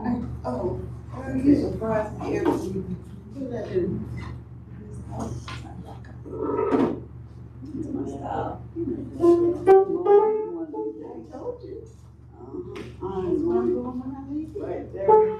Oh, you surprised me every week. What did I do? Stop. I told you. I'm going when I leave. Right there.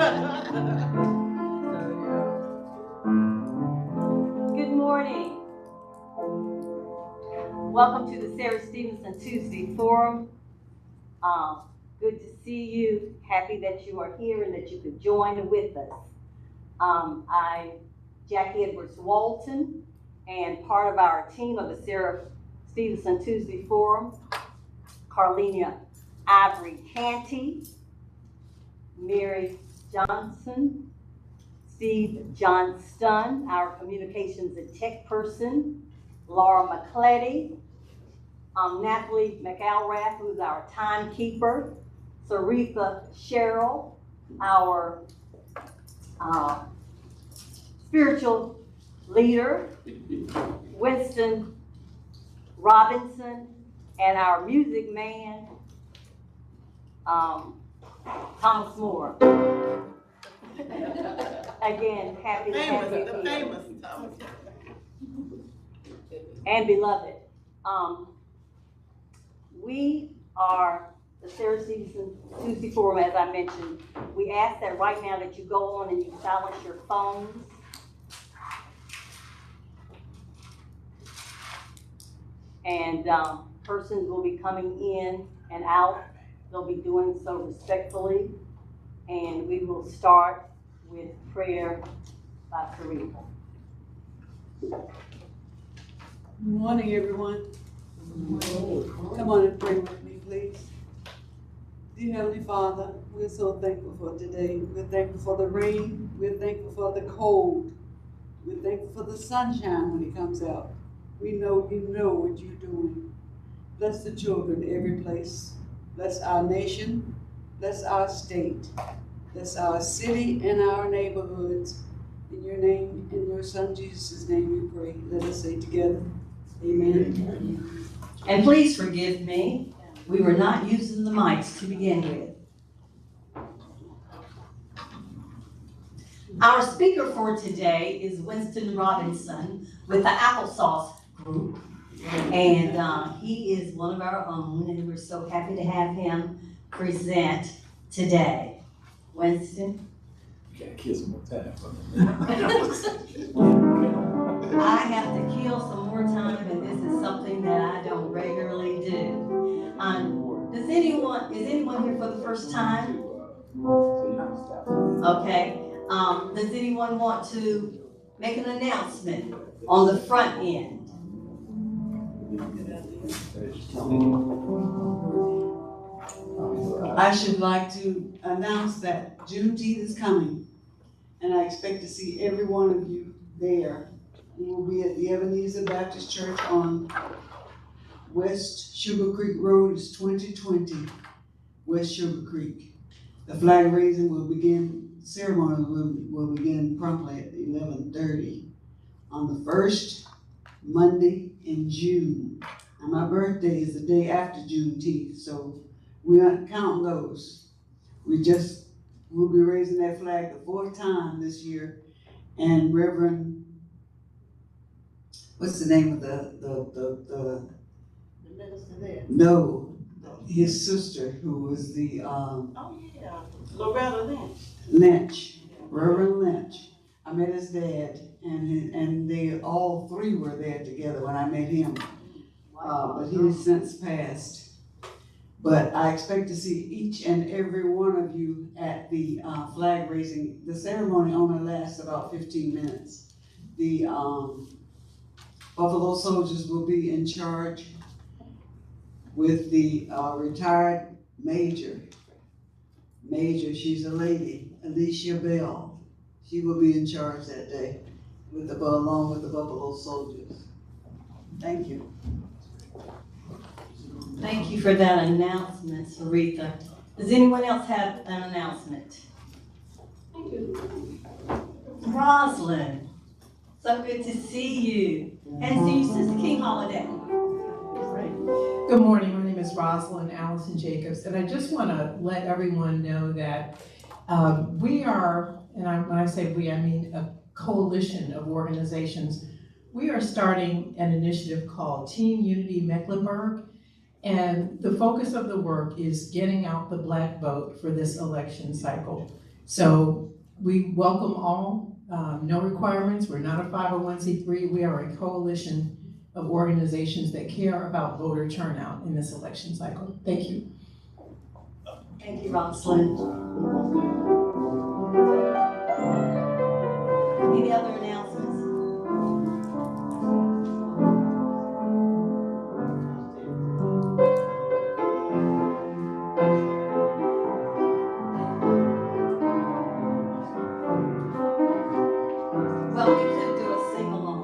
Good morning. Welcome to the Sarah Stevenson Tuesday Forum. Good to see you. Happy that you are here and that you could join with us. I'm Jackie Edwards Walton, and part of our team of the Sarah Stevenson Tuesday Forum, Carlina Ivory Canty, Mary Johnson, Steve Johnston, our communications and tech person, Laura McCletty, Natalie McElrath, who's our timekeeper, Saritha Sherrill, our spiritual leader, Winston Robinson, and our music man, Thomas Moore. Again, happy to have you here. Famous Thomas. And beloved. We are the Sarah Stevenson Tuesday Forum, as I mentioned. We ask that right now that you go on and you silence your phones. And persons will be coming in and out. They'll be doing so respectfully. And we will start with prayer by Saritha. Good morning, everyone. Come on and pray with me, please. Dear Heavenly Father, we're so thankful for today. We're thankful for the rain. We're thankful for the cold. We're thankful for the sunshine when it comes out. We know you know what you're doing. Bless the children every place. Bless our nation. Bless our state. Bless our city and our neighborhoods. In your name, in your Son Jesus' name we pray. Let us say together, amen. And please forgive me, we were not using the mics to begin with. Our speaker for today is Winston Robinson with the Applesauce Group. And he is one of our own, and we're so happy to have him present today. Winston? You gotta kill some more time. I have to kill some more time, and this is something that I don't regularly do. Is anyone here for the first time? Okay. Does anyone want to make an announcement on the front end? I should like to announce that Juneteenth is coming, and I expect to see every one of you there. We will be at the Ebenezer Baptist Church on West Sugar Creek Road. It's 2020 West Sugar Creek. The flag raising will begin, ceremony will begin promptly at 11:30 on the first Monday in June. And my birthday is the day after Juneteenth, so we aren't counting those. We'll be raising that flag the 4th time this year. And Reverend, what's the name of the minister there. no, his sister, who was the, Loretta Lynch. Lynch, Reverend Lynch. I met his dad, and they all three were there together when I met him. But he has since passed. But I expect to see each and every one of you at the flag raising. The ceremony only lasts about 15 minutes. The Buffalo Soldiers will be in charge with the retired major. She's a lady, Alicia Bell. She will be in charge that day along with the Buffalo Soldiers. Thank you. Thank you for that announcement, Saritha. Does anyone else have an announcement? Thank you. Roslyn, so good to see you. And see you, Sister King Holiday. Good morning, my name is Rosalind Allison Jacobs, and I just want to let everyone know that we are, and when I say we, I mean a coalition of organizations. We are starting an initiative called Team Unity Mecklenburg, and the focus of the work is getting out the Black vote for this election cycle. So we welcome all, no requirements. We're not a 501c3. We are a coalition of organizations that care about voter turnout in this election cycle. Thank you. Thank you, Rosalind. Any other announcements? Well, we could do a sing-along.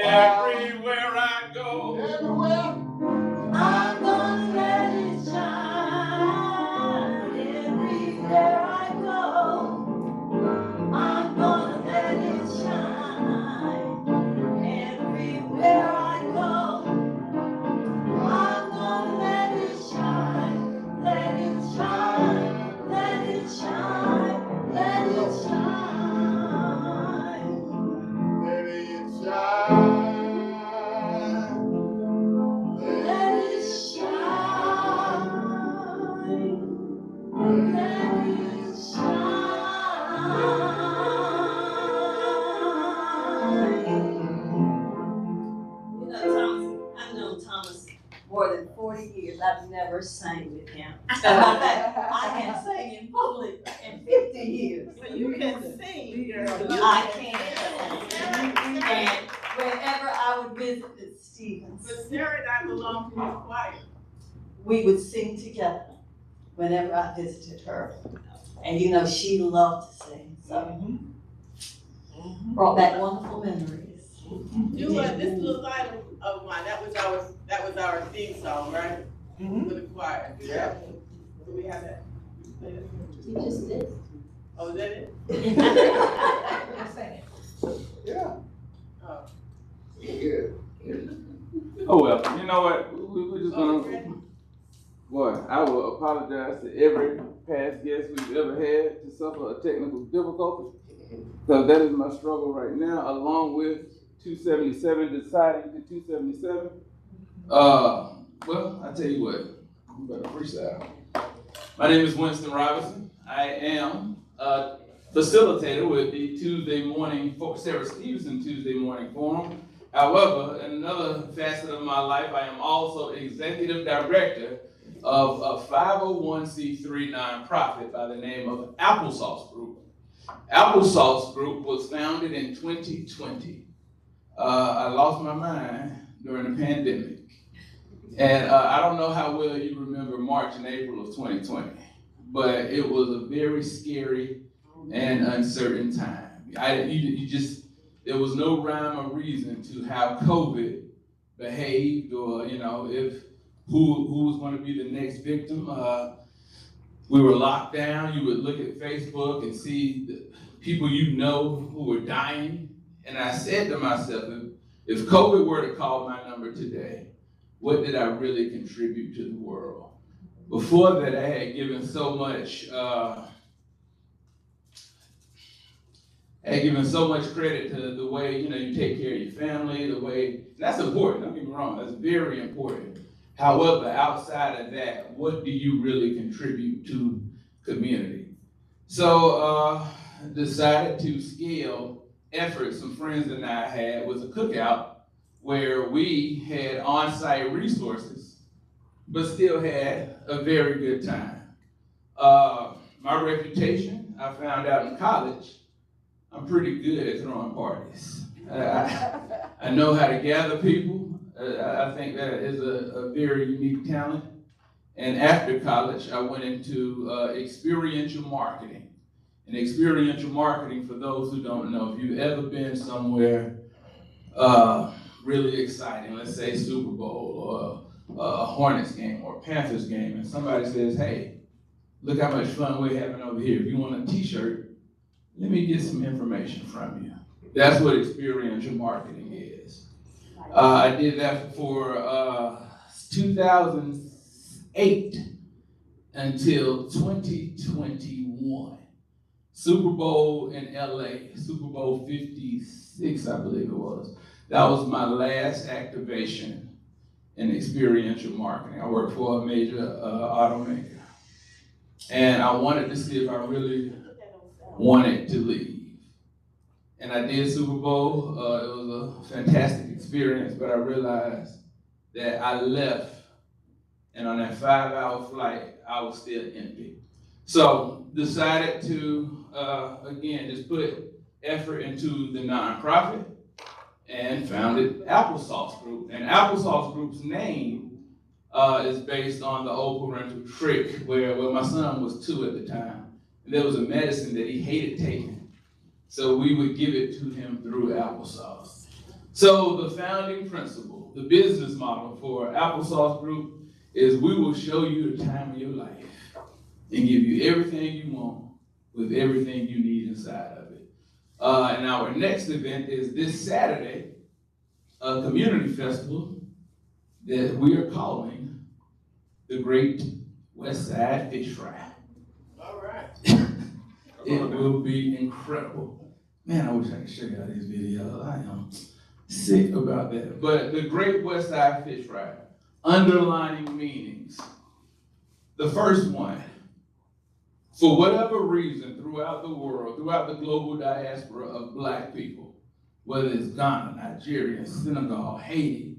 Everywhere I go, everywhere, I'm gonna let it shine. Everywhere I go, I'm gonna let it shine. Everywhere I go, I'm gonna let it shine. Let it shine. Let it shine. Let it shine. let it shine. Let it shine. Let it shine. Thomas, I've known Thomas more than 40 years. I've never sang with him. I haven't sang in public in 50 years. But you can sing, girl. I can. And whenever I would visit the Stevens, But Sarah and I belong to the choir. we would sing together whenever I visited her. And you know, she loved to sing, so brought back wonderful memories. You this little item of mine, that was our theme song, right? For the choir. Yeah. Do we have that? You just did. Oh, is that it? Yeah. Oh. Yeah. Oh, well, you know what, we're just gonna, boy, I will apologize to every past guest we've ever had to suffer a technical difficulty. So that is my struggle right now, along with 277, deciding to 277. Well, I tell you what, I'm better freestyle. My name is Winston Robinson. I am facilitator with the Tuesday morning, Sarah Stevenson Tuesday morning forum. However, in another facet of my life, I am also executive director of a 501c3 nonprofit by the name of Applesauce Group. Applesauce Group was founded in 2020. I lost my mind during the pandemic. And I don't know how well you remember March and April of 2020, but it was a very scary and uncertain time. There was no rhyme or reason to how COVID behaved, or if who was going to be the next victim. We were locked down. You would look at Facebook and see the people who were dying. And I said to myself, if COVID were to call my number today, what did I really contribute to the world? Before that, I had given so much credit to the way you take care of your family, the way that's important. Don't get me wrong, that's very important. However, outside of that, what do you really contribute to community? So decided to scale efforts. Some friends and I had was a cookout where we had on-site resources, but still had a very good time. My reputation, I found out in college, I'm pretty good at throwing parties. I know how to gather people. I think that is a very unique talent. And after college, I went into experiential marketing. And experiential marketing, for those who don't know, if you've ever been somewhere really exciting, let's say Super Bowl or a Hornets game or a Panthers game, and somebody says, hey, look how much fun we're having over here. If you want a t-shirt, let me get some information from you. That's what experiential marketing is. I did that for 2008 until 2021. Super Bowl in LA, Super Bowl 56, I believe it was. That was my last activation in experiential marketing. I worked for a major automaker. And I wanted to see if I really wanted to leave. And I did Super Bowl. It was a fantastic experience, but I realized that I left, and on that 5-hour flight, I was still empty. So decided to, again, just put effort into the nonprofit and founded Applesauce Group. And Applesauce Group's name is based on the old parental trick where my son was 2 at the time. And there was a medicine that he hated taking. So we would give it to him through applesauce. So the founding principle, the business model for Applesauce Group is we will show you the time of your life and give you everything you want with everything you need inside of it. And our next event is this Saturday, a community festival that we are calling the Great West Side Fish Fry. All right. It will be incredible. Man, I wish I could show you these videos. I am sick about that. But the Great West Side Fish Fry, underlining meanings. The first one, for whatever reason, throughout the world, throughout the global diaspora of Black people, whether it's Ghana, Nigeria, Senegal, Haiti,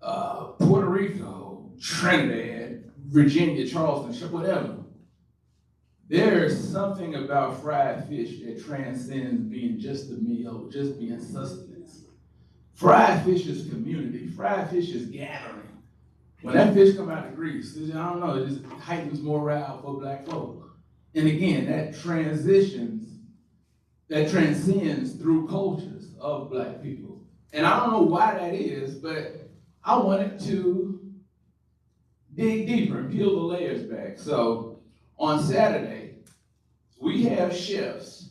Puerto Rico, Trinidad, Virginia, Charleston, whatever, there's something about fried fish that transcends being just a meal, just being sustenance. Fried fish is community. Fried fish is gathering. When that fish come out of grease, I don't know, it just heightens morale for Black folk. And again, that transcends through cultures of Black people. And I don't know why that is, but I wanted to dig deeper and peel the layers back. So on Saturday, we have chefs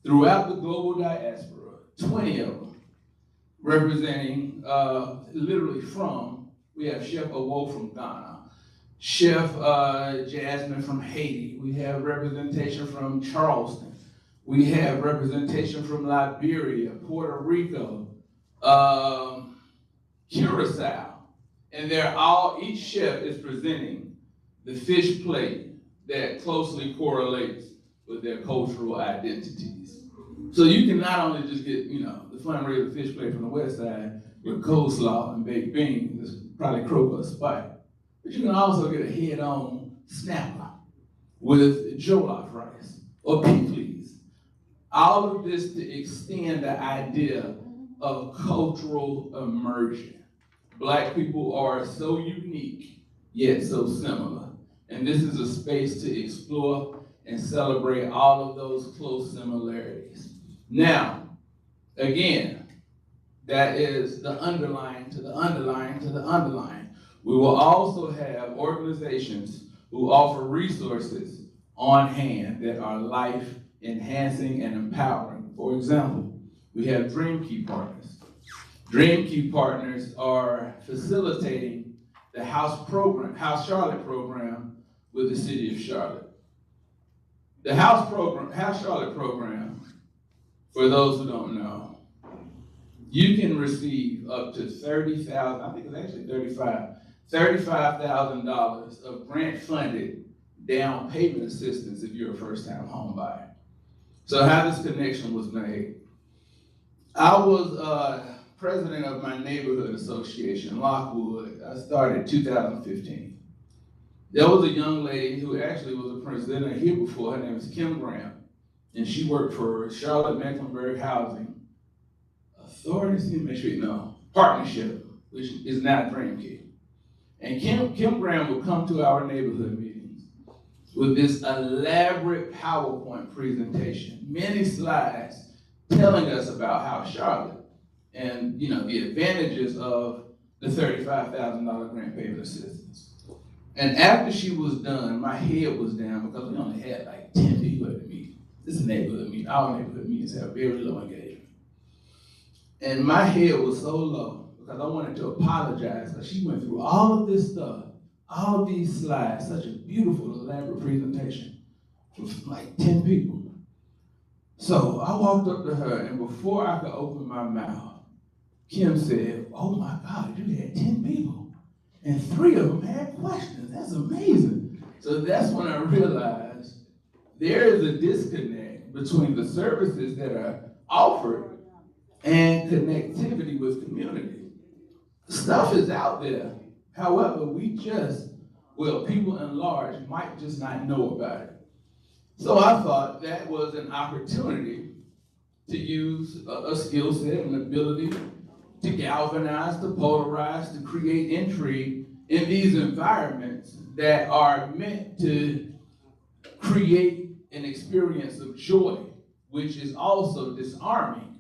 throughout the global diaspora, 20 of them, representing literally we have Chef Awo from Ghana, Chef Jasmine from Haiti. We have representation from Charleston. We have representation from Liberia, Puerto Rico, Curacao. And each chef is presenting the fish plate that closely correlates with their cultural identities. So you can not only just get, the fundraiser fish plate from the west side with coleslaw and baked beans, it's probably croaker or spike, but you can also get a head-on snapper with jollof rice or pickles. All of this to extend the idea of cultural immersion. Black people are so unique, yet so similar. And this is a space to explore and celebrate all of those close similarities. Now, again, that is the underline to the underline to the underline. We will also have organizations who offer resources on hand that are life enhancing and empowering. For example, we have Dream Key Partners. Dream Key Partners are facilitating the House Charlotte program with the city of Charlotte. The House Charlotte program, for those who don't know, you can receive up to $30,000, I think it's actually $35,000 of grant-funded down payment assistance if you're a first-time home buyer. So how this connection was made. I was president of my neighborhood association, Lockwood. I started in 2015. There was a young lady who actually was a presenter here before. Her name is Kim Graham, and she worked for Charlotte Mecklenburg Housing Authority, Partnership, which is now Dream Key. And Kim Graham would come to our neighborhood meetings with this elaborate PowerPoint presentation, many slides telling us about how Charlotte and the advantages of the $35,000 grant payment assistance. And after she was done, my head was down because we only had like 10 people at the meeting. This is a neighborhood meeting. Our neighborhood meetings have very low engagement. And my head was so low because I wanted to apologize because she went through all of this stuff, all of these slides, such a beautiful, elaborate presentation with like 10 people. So I walked up to her, and before I could open my mouth, Kim said, "Oh my God, you had 10 people, and 3 of them had questions. That's amazing." So that's when I realized there is a disconnect between the services that are offered and connectivity with community. Stuff is out there. However, people in large might just not know about it. So I thought that was an opportunity to use a skill set and ability to galvanize, to polarize, to create intrigue in these environments that are meant to create an experience of joy, which is also disarming.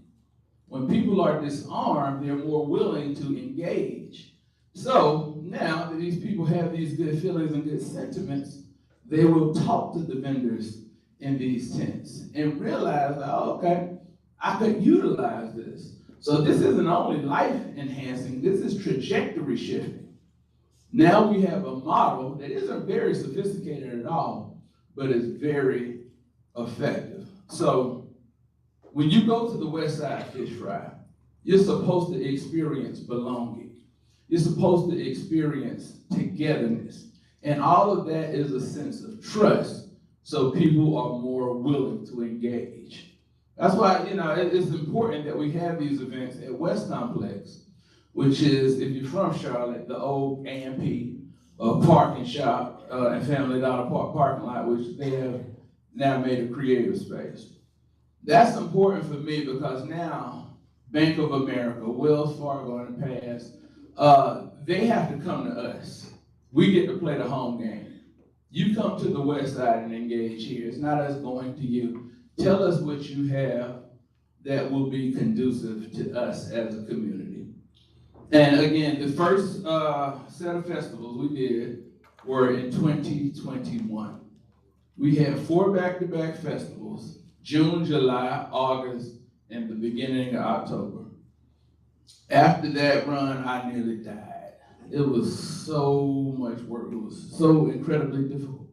When people are disarmed, they're more willing to engage. So now that these people have these good feelings and good sentiments, they will talk to the vendors in these tents and realize, okay, I could utilize this. So this isn't only life enhancing, this is trajectory shifting. Now we have a model that isn't very sophisticated at all, but is very effective. So when you go to the West Side Fish Fry, you're supposed to experience belonging. You're supposed to experience togetherness. And all of that is a sense of trust, so people are more willing to engage. That's why, it's important that we have these events at West Complex, which is, if you're from Charlotte, the old A&P, Park and Shop, and Family Dollar parking lot, which they have now made a creative space. That's important for me because now Bank of America, Wells Fargo in the past, they have to come to us. We get to play the home game. You come to the West Side and engage here. It's not us going to you. Tell us what you have that will be conducive to us as a community. And again, the first set of festivals we did were in 2021. We had 4 back-to-back festivals, June, July, August, and the beginning of October. After that run, I nearly died. It was so much work. It was so incredibly difficult.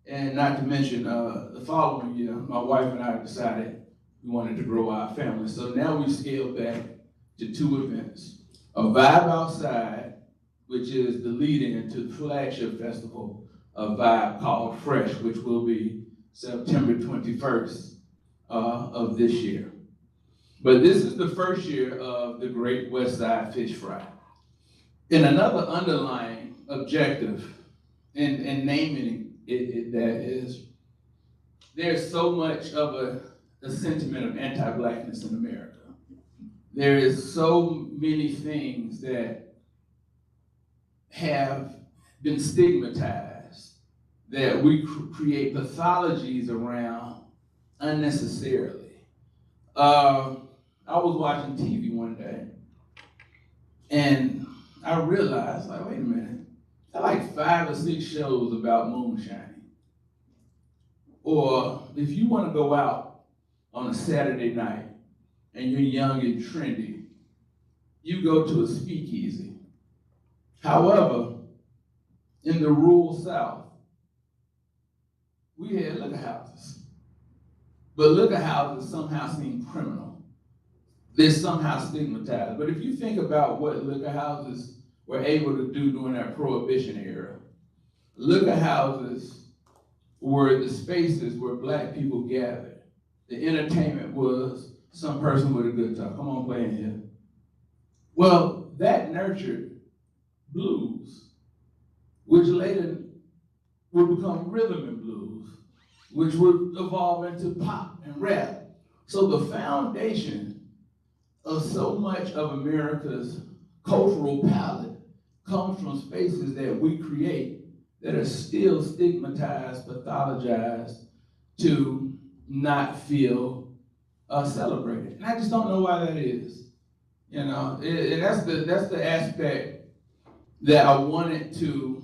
And not to mention, the following year, my wife and I decided we wanted to grow our family. So now we scaled back to 2 events. A Vibe Outside, which is the lead-in to the flagship festival, a Vibe called Fresh, which will be September 21st of this year. But this is the first year of the Great West Side Fish Fry. And another underlying objective in naming it that is, there's so much of a sentiment of anti-Blackness in America. There is so many things that have been stigmatized that we create pathologies around unnecessarily. I was watching TV one day and I realized, like, wait a minute, I like 5 or 6 shows about moonshining. Or if you want to go out on a Saturday night and you're young and trendy, you go to a speakeasy. However, in the rural South, we had liquor houses. But liquor houses somehow seem criminal. They're somehow stigmatized. But if you think about what liquor houses were able to do during that Prohibition era, liquor houses were the spaces where Black people gathered. The entertainment was some person with a guitar. Come on, play in here. Well, that nurtured blues, which later would become rhythm and blues, which would evolve into pop and rap. So the foundation of so much of America's cultural palette comes from spaces that we create that are still stigmatized, pathologized, to not feel celebrated. And I just don't know why that is. You know, and that's the aspect that I wanted to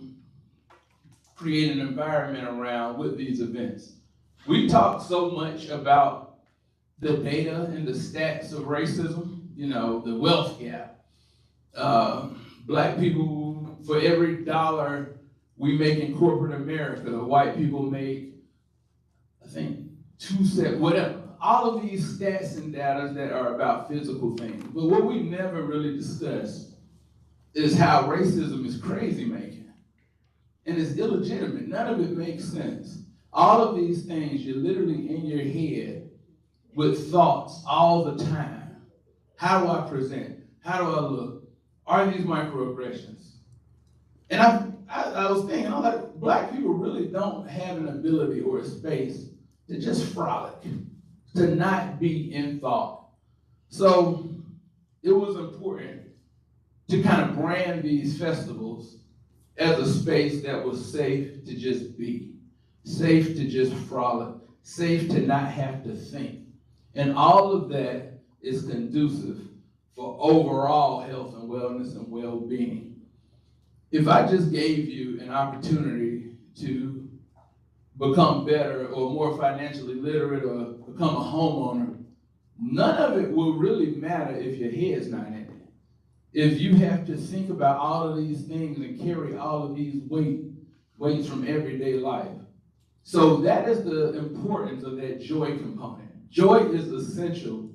create an environment around with these events. We talk so much about the data and the stats of racism, you know, the wealth gap. Black people, for every dollar we make in corporate America, white people make, I think, 2 cents, whatever. All of these stats and data that are about physical things. But what we never really discuss is how racism is crazy making. And it's illegitimate. None of it makes sense. All of these things, you're literally in your head with thoughts all the time. How do I present? How do I look? Are these microaggressions? And I was thinking, I'm like, Black people really don't have an ability or a space to just frolic, to not be in thought. So it was important to kind of brand these festivals as a space that was safe to just be, safe to just frolic, safe to not have to think. And all of that is conducive for overall health and wellness and well-being. If I just gave you an opportunity to become better or more financially literate or become a homeowner, none of it will really matter if your head's not in it. If you have to think about all of these things and carry all of these weights from everyday life. So that is the importance of that joy component. Joy is essential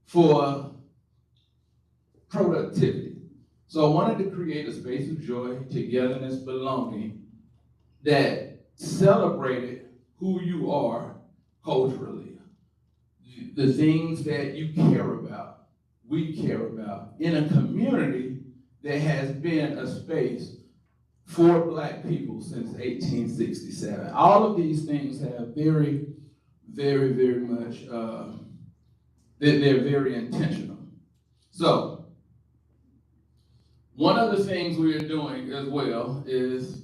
for productivity. So I wanted to create a space of joy, togetherness, belonging that celebrated who you are culturally. The things that you care about, we care about, in a community that has been a space for Black people since 1867. All of these things have very, very, very much, they're very intentional. So, one of the things we are doing as well is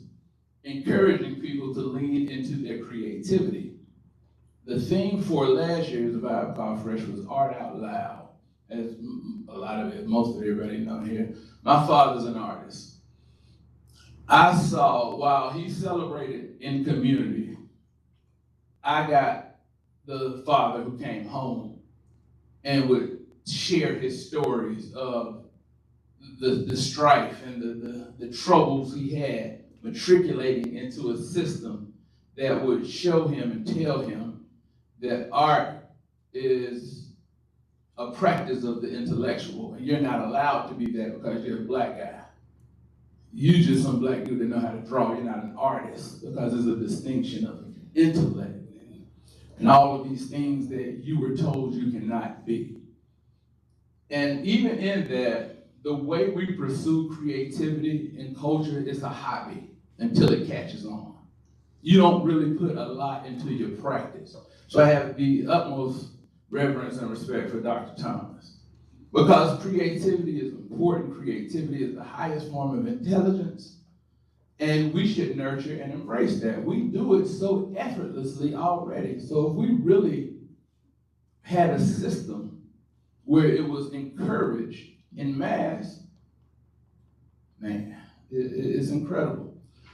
encouraging people to lean into their creativity. The theme for last year's Vibe Call Fresh was Art Out Loud, as a lot of it, most of everybody know here. My father's an artist. I saw, while he celebrated in community, I got the father who came home and would share his stories of the strife and the troubles he had matriculating into a system that would show him and tell him that art is a practice of the intellectual, and you're not allowed to be that because you're a Black guy. You just some Black dude that know how to draw. You're not an artist because there's a distinction of intellect and and all of these things that you were told you cannot be. And even in that, the way we pursue creativity and culture is a hobby until it catches on. You don't really put a lot into your practice. So I have the utmost reverence and respect for Dr. Thomas. Because creativity is important. Creativity is the highest form of intelligence. And we should nurture and embrace that. We do it so effortlessly already. So if we really had a system where it was encouraged in mass, man, it's incredible.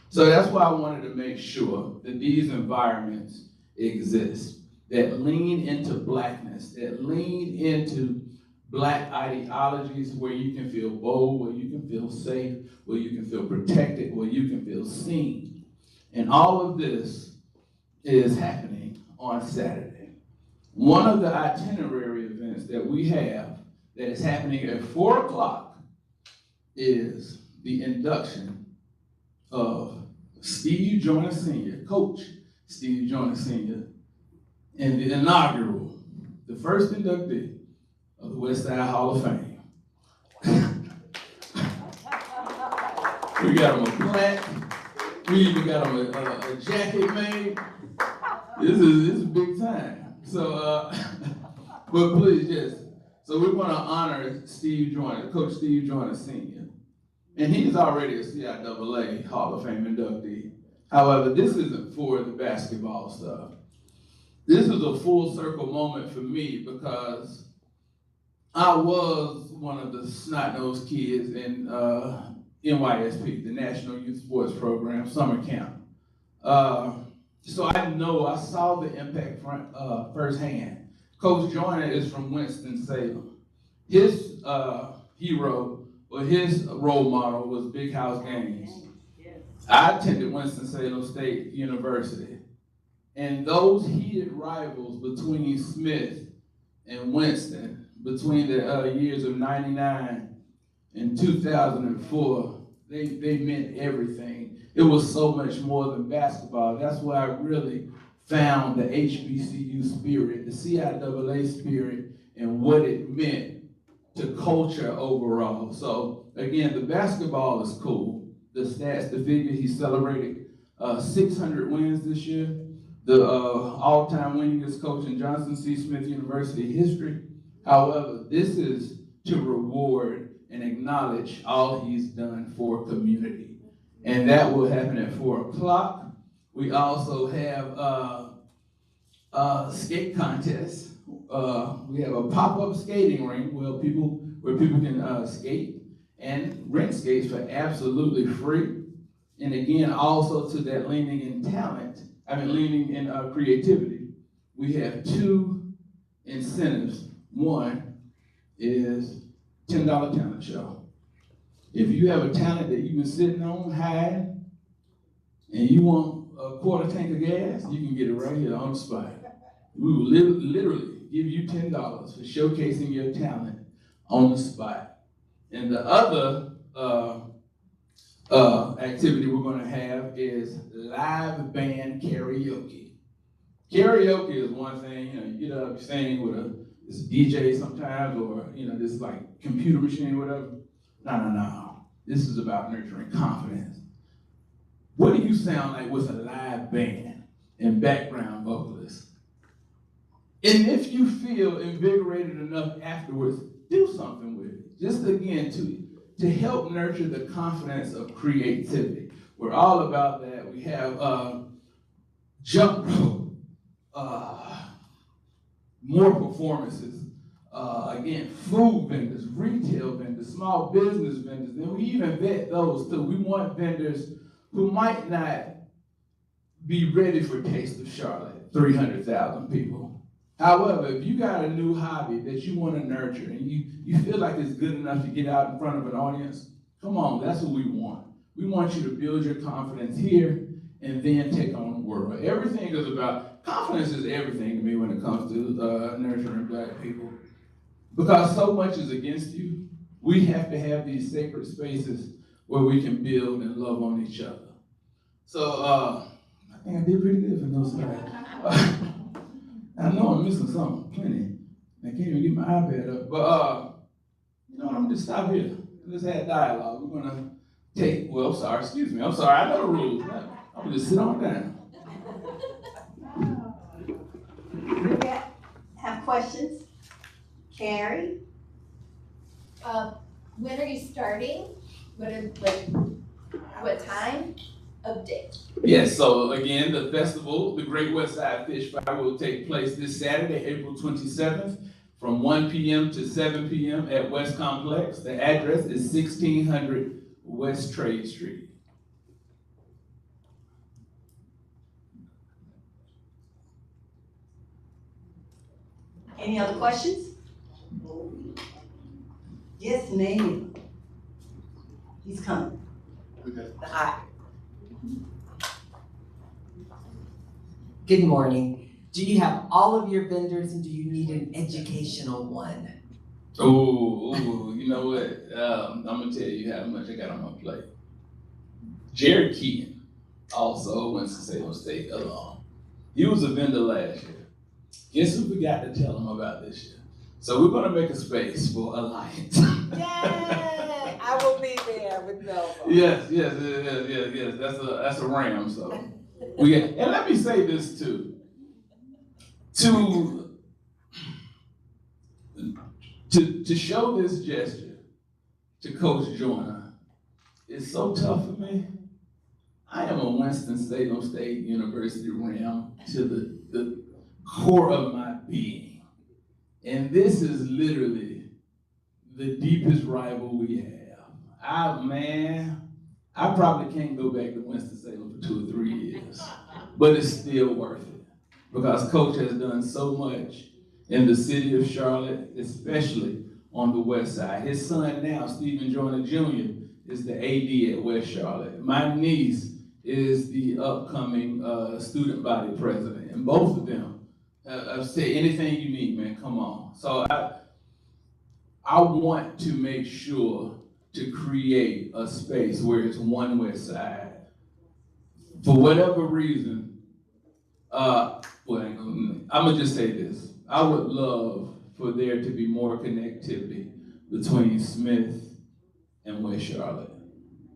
So that's why I wanted to make sure that these environments exist, that lean into Blackness, that lean into Black ideologies where you can feel bold, where you can feel safe, where you can feel protected, where you can feel seen. And all of this is happening on Saturday. One of the itinerary events that we have that is happening at 4 o'clock is the induction of Steve Joyner Sr., Coach Steve Joyner Sr., and the inaugural, the first inductee of the West Side Hall of Fame. We got him a plaque. We even got him a jacket made. This is big time. So, but please, yes. So we're going to honor Steve Joyner, Coach Steve Joyner Sr. And he's already a CIAA Hall of Fame inductee. However, this isn't for the basketball stuff. This is a full circle moment for me because I was one of the snot-nosed kids in NYSP, the National Youth Sports Program, summer camp. So I saw the impact firsthand. Coach Joyner is from Winston-Salem. His hero, or his role model was Big House Gaines. I attended Winston-Salem State University. And those heated rivals between Smith and Winston, between the years of 99 and 2004, they meant everything. It was so much more than basketball. That's where I really found the HBCU spirit, the CIAA spirit, and what it meant to culture overall. So again, the basketball is cool. The stats, the figure, he celebrated 600 wins this year. The all-time winningest coach in Johnson C. Smith University history. However, this is to reward and acknowledge all he's done for community. And that will happen at 4 o'clock. We also have skate contests. We have a pop-up skating rink where people can skate and rent skates for absolutely free. And again, also to that leaning in creativity, we have 2 incentives. One is $10 talent show. If you have a talent that you've been sitting on, hiding, and you want a quarter tank of gas, you can get it right here on the spot. We will literally give you $10 for showcasing your talent on the spot. And the other activity we're going to have is live band karaoke. Karaoke is one thing, you get up, you sing with this DJ sometimes, or this like computer machine or whatever. No. This is about nurturing confidence. What do you sound like with a live band and background vocalist? And if you feel invigorated enough afterwards, do something with it. Just again, to help nurture the confidence of creativity. We're all about that. We have jump rope, more performances. Again, food vendors, retail vendors, small business vendors, and we even vet those too. We want vendors who might not be ready for Taste of Charlotte, 300,000 people. However, if you got a new hobby that you want to nurture and you feel like it's good enough to get out in front of an audience, come on, that's what we want. We want you to build your confidence here and then take on the world. Everything is about, confidence is everything to me when it comes to nurturing Black people. Because so much is against you, we have to have these sacred spaces where we can build and love on each other. So I think I did pretty good for those guys. I know I'm missing something, plenty. I can't even get my iPad up. But you know what, I'm just stop here. Let's have dialogue. We're gonna I'm sorry, excuse me. I'm sorry, I know the rules. I'm gonna just sit on down. We have questions? Carrie? When are you starting? What time of day? Yes, so again, the festival, the Great West Side Fish Fry, will take place this Saturday, April 27th, from 1 p.m. to 7 p.m. at West Complex. The address is 1600 West Trade Street. Any other questions? Yes, name it. He's coming. Hi. Good morning. Do you have all of your vendors and do you need an educational one? Oh, you know what? I'm gonna tell you how much I got on my plate. Jerry Keaton also went to Salem State alone. He was a vendor last year. Guess who forgot to tell him about this year? So we're gonna make a space for Alliance. Yay! I will be there with Melva. Yes. That's a ram. So we get, and let me say this too. To show this gesture to Coach Joyner is so tough for me. I am a Winston-Salem State University ram to the core of my being. And this is literally the deepest rival we have. I probably can't go back to Winston-Salem for 2 or 3 years, but it's still worth it because Coach has done so much in the city of Charlotte, especially on the west side. His son now, Stephen Joyner Jr., is the AD at West Charlotte. My niece is the upcoming student body president, and both of them have said, anything you need, man, come on. So I want to make sure to create a space where it's one west side. For whatever reason, I'm gonna just say this. I would love for there to be more connectivity between Smith and West Charlotte.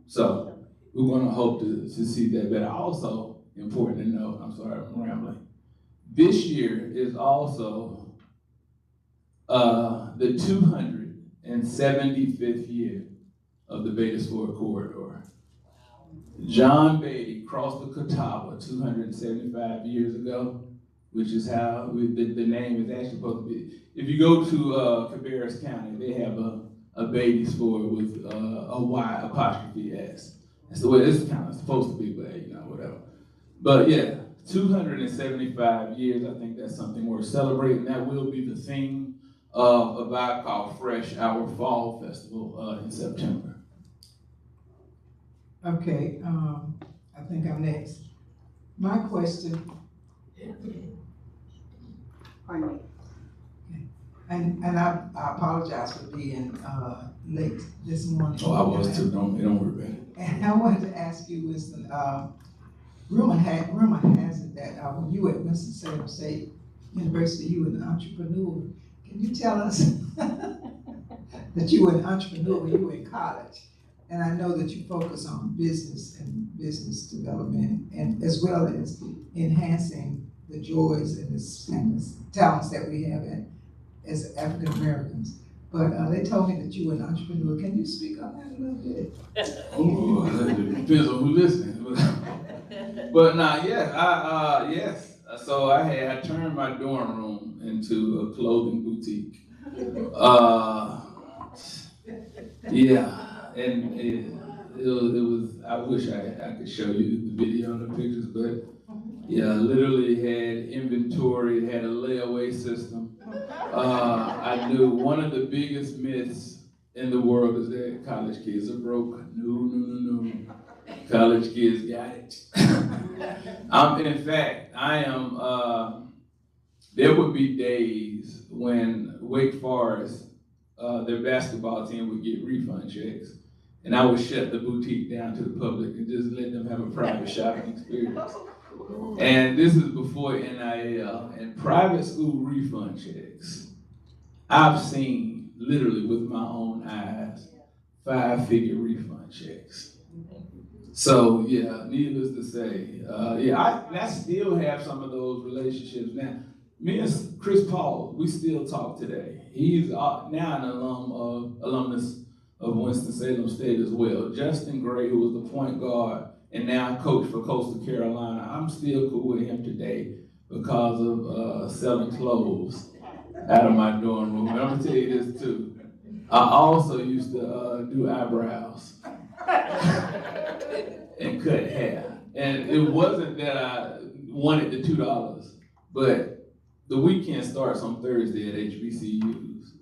So we're gonna hope to see that. But also, important to note, I'm sorry, I'm rambling. This year is also the 275th year of the Vegas Ford Corridor. John Beatty crossed the Catawba 275 years ago, which is how the name is actually supposed to be. If you go to Cabarrus County, they have a Beatty's Ford with a Y apostrophe S. That's the way it's kind of supposed to be, but whatever. But yeah, 275 years, I think that's something worth celebrating. That will be the theme of a vibe called Fresh, our fall festival in September. Okay, I think I'm next. My question, Pardon me. and I apologize for being late this morning. Oh, I was too, don't worry about it. And I wanted to ask you, Winston, rumor has it that when you were at Winston-Salem State University, you were an entrepreneur. Can you tell us that you were an entrepreneur when you were in college? And I know that you focus on business and business development, and as well as enhancing the joys and the talents that we have as African Americans. But they told me that you were an entrepreneur. Can you speak on that a little bit? Oh, it depends on who's listening. But nah, yes, yes. So I turned my dorm room into a clothing boutique. Yeah. And it was, I wish I could show you the video and the pictures, but yeah, literally had inventory, had a layaway system. I knew one of the biggest myths in the world is that college kids are broke. No. College kids got it. In fact, I am, there would be days when Wake Forest, their basketball team would get refund checks. And I would shut the boutique down to the public and just let them have a private shopping experience. And this is before NIL and private school refund checks. I've seen literally with my own eyes 5-figure refund checks. So yeah, needless to say, I still have some of those relationships now. Me and Chris Paul, we still talk today. He's now an alumnus of Winston-Salem State as well. Justin Gray, who was the point guard and now coach for Coastal Carolina, I'm still cool with him today because of selling clothes out of my dorm room. And I'm gonna tell you this too. I also used to do eyebrows and cut hair. And it wasn't that I wanted the $2, but the weekend starts on Thursday at HBCUs.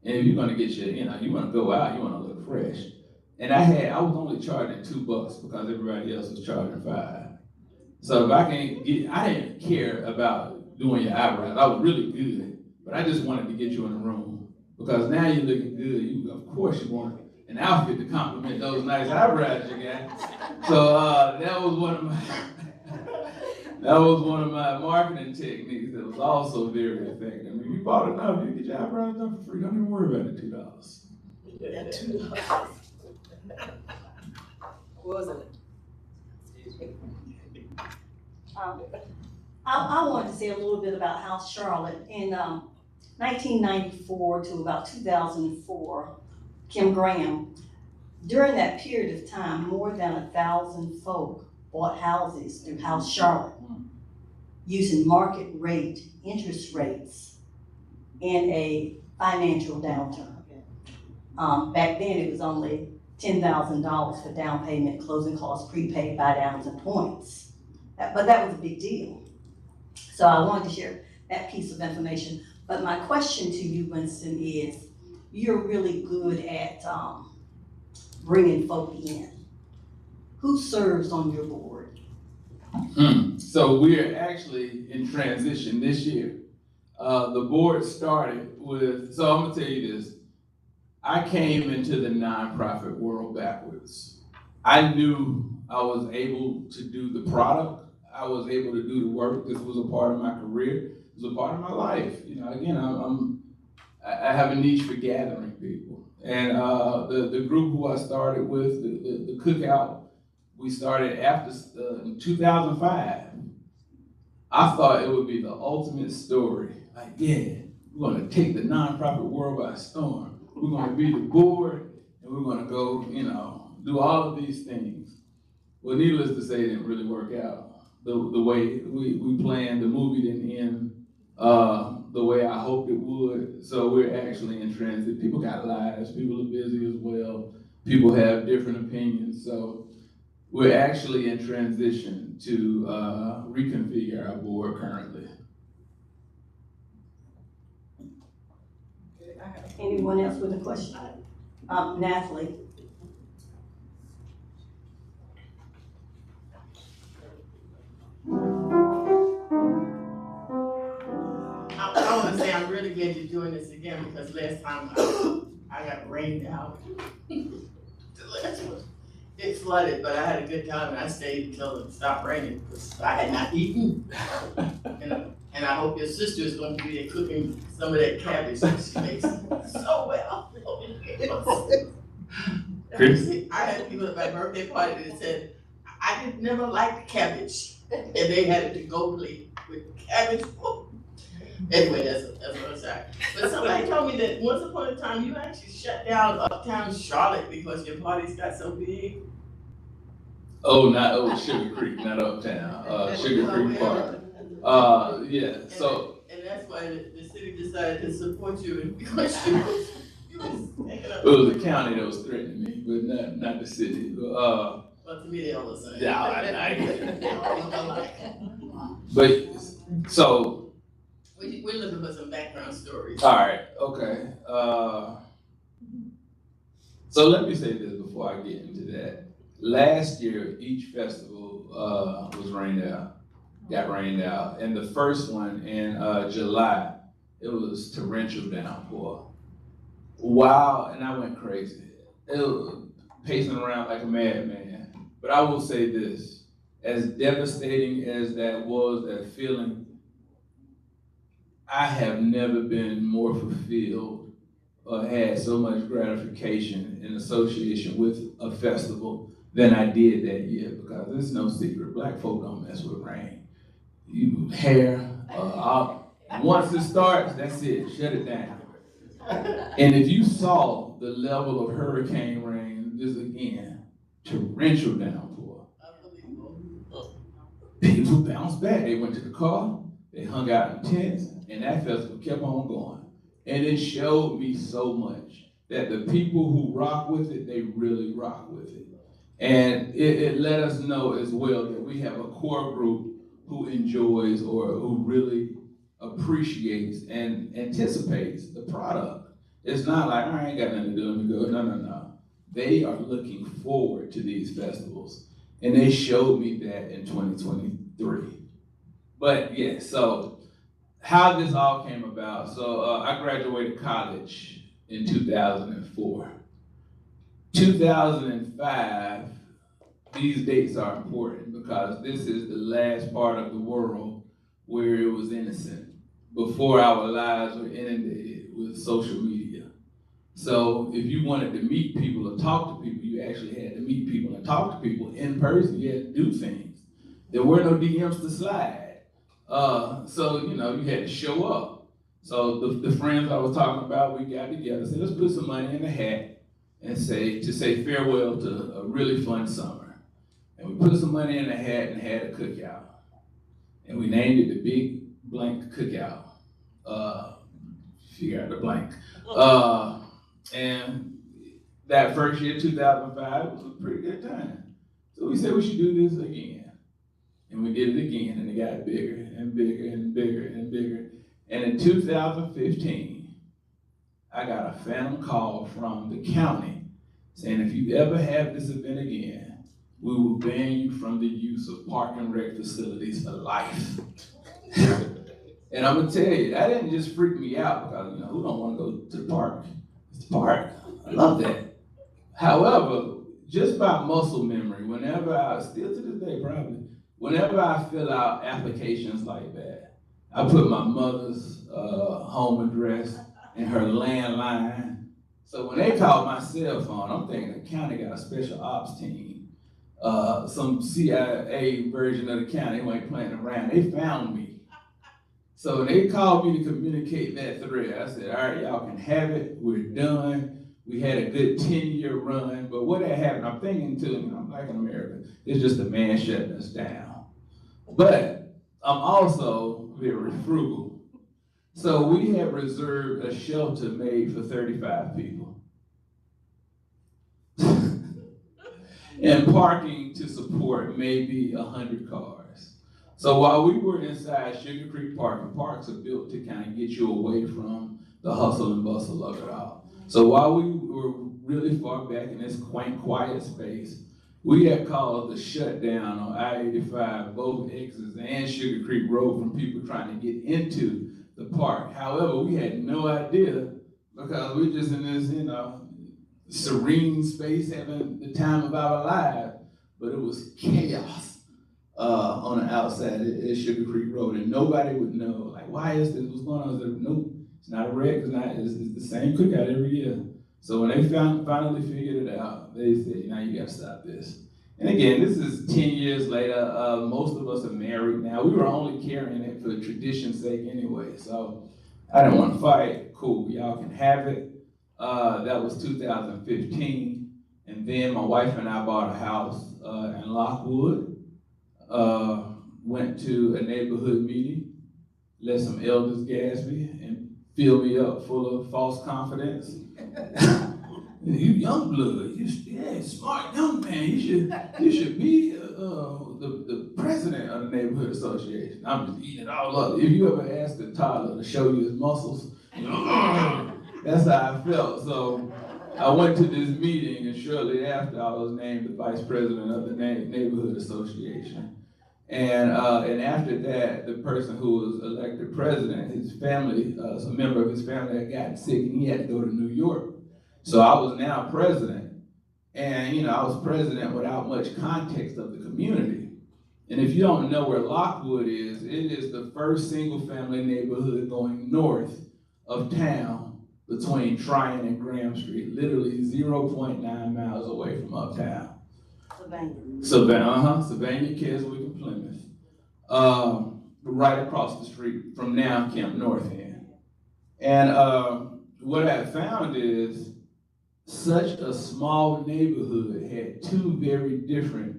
And if you're gonna get you wanna go out, you wanna look fresh. And I was only charging $2 because everybody else was charging $5. So if I didn't care about doing your eyebrows. I was really good, but I just wanted to get you in the room. Because now you're looking good, of course you want an outfit to complement those nice eyebrows you got. So that was one of my marketing techniques that was also very effective. I mean, you bought enough, you get your eyebrows done for free. Don't even worry about the $2. That $2. What was it? I wanted to say a little bit about House Charlotte. In 1994 to about 2004, Kim Graham, during that period of time, more than 1,000 folk bought houses through House Charlotte using market rate interest rates in a financial downturn. Back then, it was only $10,000 for down payment, closing costs, prepaid, buy downs, and points. But that was a big deal. So I wanted to share that piece of information. But my question to you, Winston, is you're really good at bringing folk in. Who serves on your board? So we're actually in transition this year. The board started with, so I'm gonna tell you this. I came into the nonprofit world backwards. I knew I was able to do the product. I was able to do the work. This was a part of my career. It was a part of my life. Again, I have a niche for gathering people. And the group who I started with, the cookout, we started after in 2005. I thought it would be the ultimate story. Like, yeah, we're gonna take the nonprofit world by storm. We're gonna be the board, and we're gonna go, do all of these things. Well, needless to say, it didn't really work out the way we planned. The movie didn't end the way I hoped it would. So we're actually in transit. People got lives. People are busy as well. People have different opinions. So we're actually in transition to reconfigure our board currently. Anyone else with a question? Nathalie. I want to say I'm really glad you're doing this again because last time I got rained out. It flooded, but I had a good time and I stayed until it stopped raining because I had not eaten. And I hope your sister is going to be there cooking some of that cabbage that she makes so well. Chris? I had people at my birthday party that said, I did never like cabbage. And they had it to go plate with cabbage. Anyway, that's what I'm saying. But somebody told me that once upon a time you actually shut down Uptown Charlotte because your parties got so big. Oh, Sugar Creek, not Uptown. Sugar Creek Park. Yeah. So. And that's why the city decided to support you because you was taking up. It was the county that was threatening me, but not the city. Well, to me they all the same. Yeah, I get it. They all look alike. But so. We're looking for some background stories. All right. Okay. So let me say this before I get into that. Last year, each festival was got rained out. And the first one in July, it was torrential downpour. Wow, and I went crazy. It was pacing around like a madman. But I will say this, as devastating as that was, that feeling, I have never been more fulfilled or had so much gratification in association with a festival than I did that year, because it's no secret, black folk don't mess with rain. You hair, once it starts, that's it, shut it down. And if you saw the level of hurricane rain, this again, torrential downpour, people bounced back. They went to the car, they hung out in tents, and that festival kept on going. And it showed me so much that the people who rock with it, they really rock with it. And it let us know as well that we have a core group who enjoys or who really appreciates and anticipates the product. It's not like, I ain't got nothing to do, let me go. No. They are looking forward to these festivals. And they showed me that in 2023. But yeah, so how this all came about. So I graduated college in 2004. 2005, these dates are important because this is the last part of the world where it was innocent, before our lives were inundated with social media. So if you wanted to meet people or talk to people, you actually had to meet people and talk to people in person. You had to do things. There were no DMs to slide. So, you had to show up. So the friends I was talking about, we got together, said, let's put some money in the hat and say farewell to a really fun summer. And we put some money in the hat and had a cookout. And we named it the Big Blank Cookout. Figure out the blank. And that first year, 2005, was a pretty good time. So we said we should do this again. And we did it again, and it got bigger and bigger and bigger and bigger. And in 2015, I got a phantom call from the county saying, if you ever have this event again, we will ban you from the use of park and rec facilities for life. And I'm gonna tell you, that didn't just freak me out because, who don't wanna go to the park? It's the park, I love that. However, just by muscle memory, still to this day probably, whenever I fill out applications like that, I put my mother's home address and her landline. So when they called my cell phone, I'm thinking the county got a special ops team, some CIA version of the county who ain't playing around. They found me. So when they called me to communicate that thread, I said, all right, y'all can have it, we're done. We had a good 10-year run, but what had happened, I'm thinking too, I'm Black in America, it's just a man shutting us down. But I'm also very frugal. So we have reserved a shelter made for 35 people. And parking to support maybe 100 cars. So while we were inside Sugar Creek Park, and parks are built to kind of get you away from the hustle and bustle of it all. So while we were really far back in this quaint, quiet space, we had called the shutdown on I-85, both exits and Sugar Creek Road from people trying to get into the park. However, we had no idea because we're just in this, serene space having the time of our lives, but it was chaos on the outside at Sugar Creek Road, and nobody would know, like, why is this, what's going on? I said, nope, it's not a wreck, it's the same cookout every year. So when they finally figured it out, they said, now you gotta stop this. And again, this is 10 years later, most of us are married now. We were only carrying it for tradition's sake anyway, so I didn't want to fight, cool, y'all can have it. That was 2015, and then my wife and I bought a house in Lockwood. Went to a neighborhood meeting, let some elders gas me and fill me up full of false confidence. You young blood, you smart young man, you should be the president of the neighborhood association. I'm just eating it all up. If you ever ask a toddler to show you his muscles, that's how I felt. So I went to this meeting, and shortly after I was named the vice president of the neighborhood association. And after that, the person who was elected president, his family, a member of his family had gotten sick and he had to go to New York. So I was now president. And I was president without much context of the community. And if you don't know where Lockwood is, it is the first single-family neighborhood going north of town between Tryon and Graham Street, literally 0.9 miles away from uptown. Savannah, Keswick, and Plymouth. Right across the street from now Camp North End. And what I found is such a small neighborhood had two very different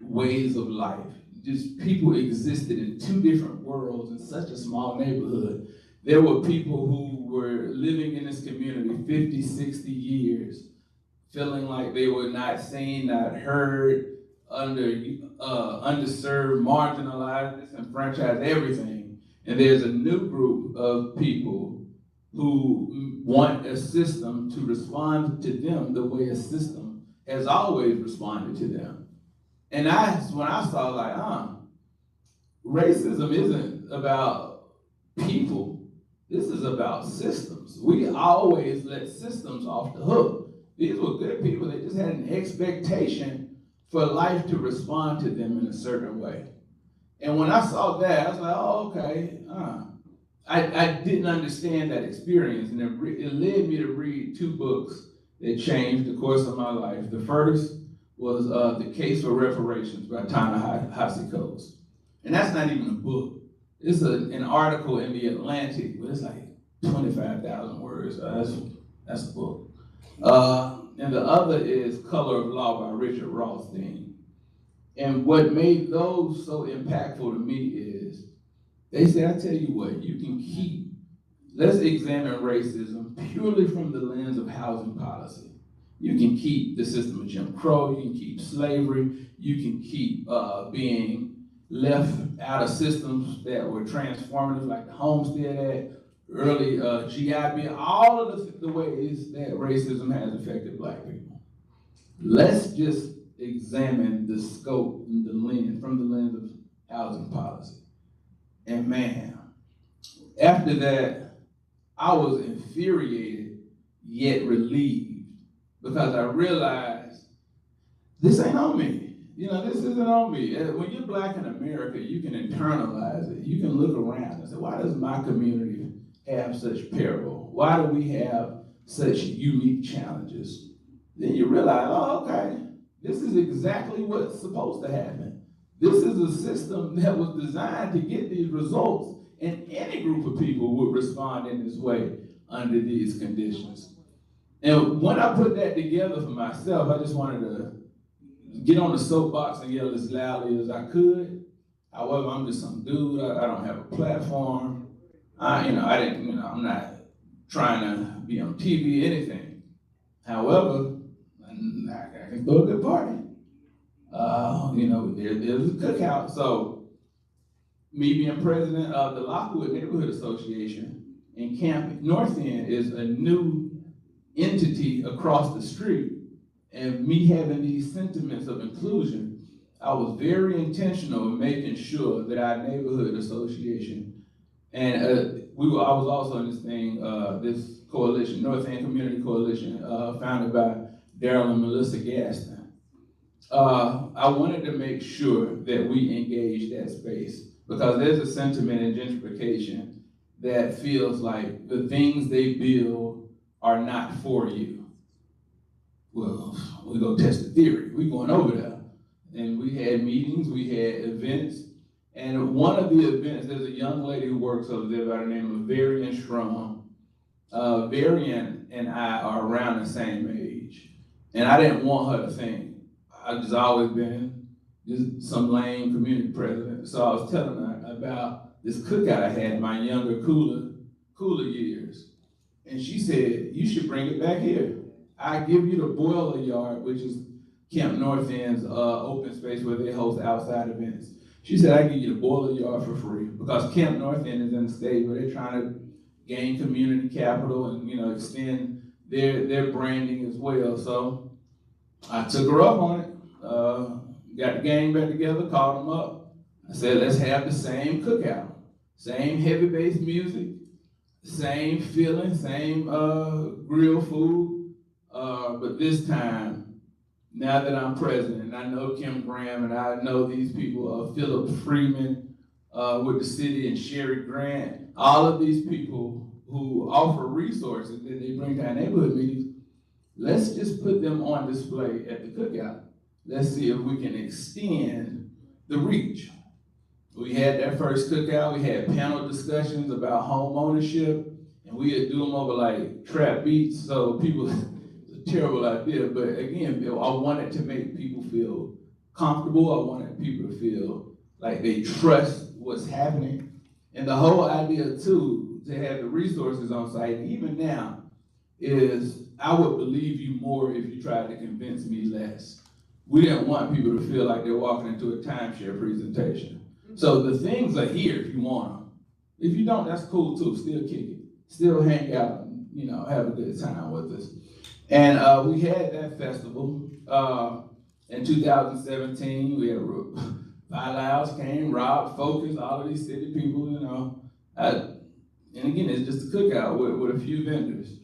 ways of life. Just people existed in two different worlds in such a small neighborhood. There were people who were living in this community 50, 60 years, feeling like they were not seen, not heard, underserved, marginalized, disenfranchised, everything. And there's a new group of people who want a system to respond to them the way a system has always responded to them. And when I saw like, racism isn't about people. This is about systems. We always let systems off the hook. These were good people. They just had an expectation for life to respond to them in a certain way. And when I saw that, I was like, oh, okay. I didn't understand that experience. And it led me to read two books that changed the course of my life. The first was The Case for Reparations by Ta-Nehisi Coates. And that's not even a book. It's an article in The Atlantic, but it's like 25,000 words. That's a book. And the other is Color of Law by Richard Rothstein. And what made those so impactful to me is, they say, I tell you what, let's examine racism purely from the lens of housing policy. You can keep the system of Jim Crow, you can keep slavery, you can keep being left out of systems that were transformative, like the Homestead Act, early GI Bill, all of the ways that racism has affected Black people. Let's just examine the scope and the lens, from the lens of housing policy. And man, after that, I was infuriated, yet relieved, because I realized this ain't on me. This isn't on me. When you're Black in America, you can internalize it. You can look around and say, why does my community have such peril? Why do we have such unique challenges? Then you realize, oh, okay, this is exactly what's supposed to happen. This is a system that was designed to get these results, and any group of people would respond in this way under these conditions. And when I put that together for myself, I just wanted to get on the soapbox and yell as loudly as I could. However, I'm just some dude. I don't have a platform. I'm not trying to be on TV, anything. However, I can throw a good party. There's a cookout. So, me being president of the Lockwood Neighborhood Association in Camp North End is a new entity across the street. And me having these sentiments of inclusion, I was very intentional in making sure that our neighborhood association, and I was also in this thing, this coalition, North End Community Coalition, founded by Daryl and Melissa Gaston. I wanted to make sure that we engage that space, because there's a sentiment in gentrification that feels like the things they build are not for you. Well, we're gonna test the theory. We're going over there. And we had meetings, we had events. And one of the events, there's a young lady who works over there by the name of Varian Strum. Varian and I are around the same age. And I didn't want her to think I've just always been just some lame community president. So I was telling her about this cookout I had in my younger, cooler years. And she said, you should bring it back here. I give you the boiler yard, which is Camp North End's open space where they host outside events. She said, I give you the boiler yard for free, because Camp North End is in the state where they're trying to gain community capital and extend their branding as well. So I took her up on it, got the gang back together, called them up. I said, let's have the same cookout, same heavy bass music, same feeling, same grill food. But this time, now that I'm president, and I know Kim Graham, and I know these people, Philip Freeman with the city, and Sherry Grant, all of these people who offer resources that they bring to our neighborhood meetings, let's just put them on display at the cookout. Let's see if we can extend the reach. We had that first cookout, we had panel discussions about home ownership, and we would do them over like trap beats, so people, it's a terrible idea, but again, I wanted to make people feel comfortable. I wanted people to feel like they trust what's happening. And the whole idea too, to have the resources on site, even now, is I would believe you more if you tried to convince me less. We didn't want people to feel like they're walking into a timeshare presentation. So the things are here if you want them. If you don't, that's cool too, still kick it. Still hang out and, you know, have a good time with us. And we had that festival in 2017. We had Five House came, Rob, Focus, all of these city people, you know. And again, it's just a cookout with a few vendors.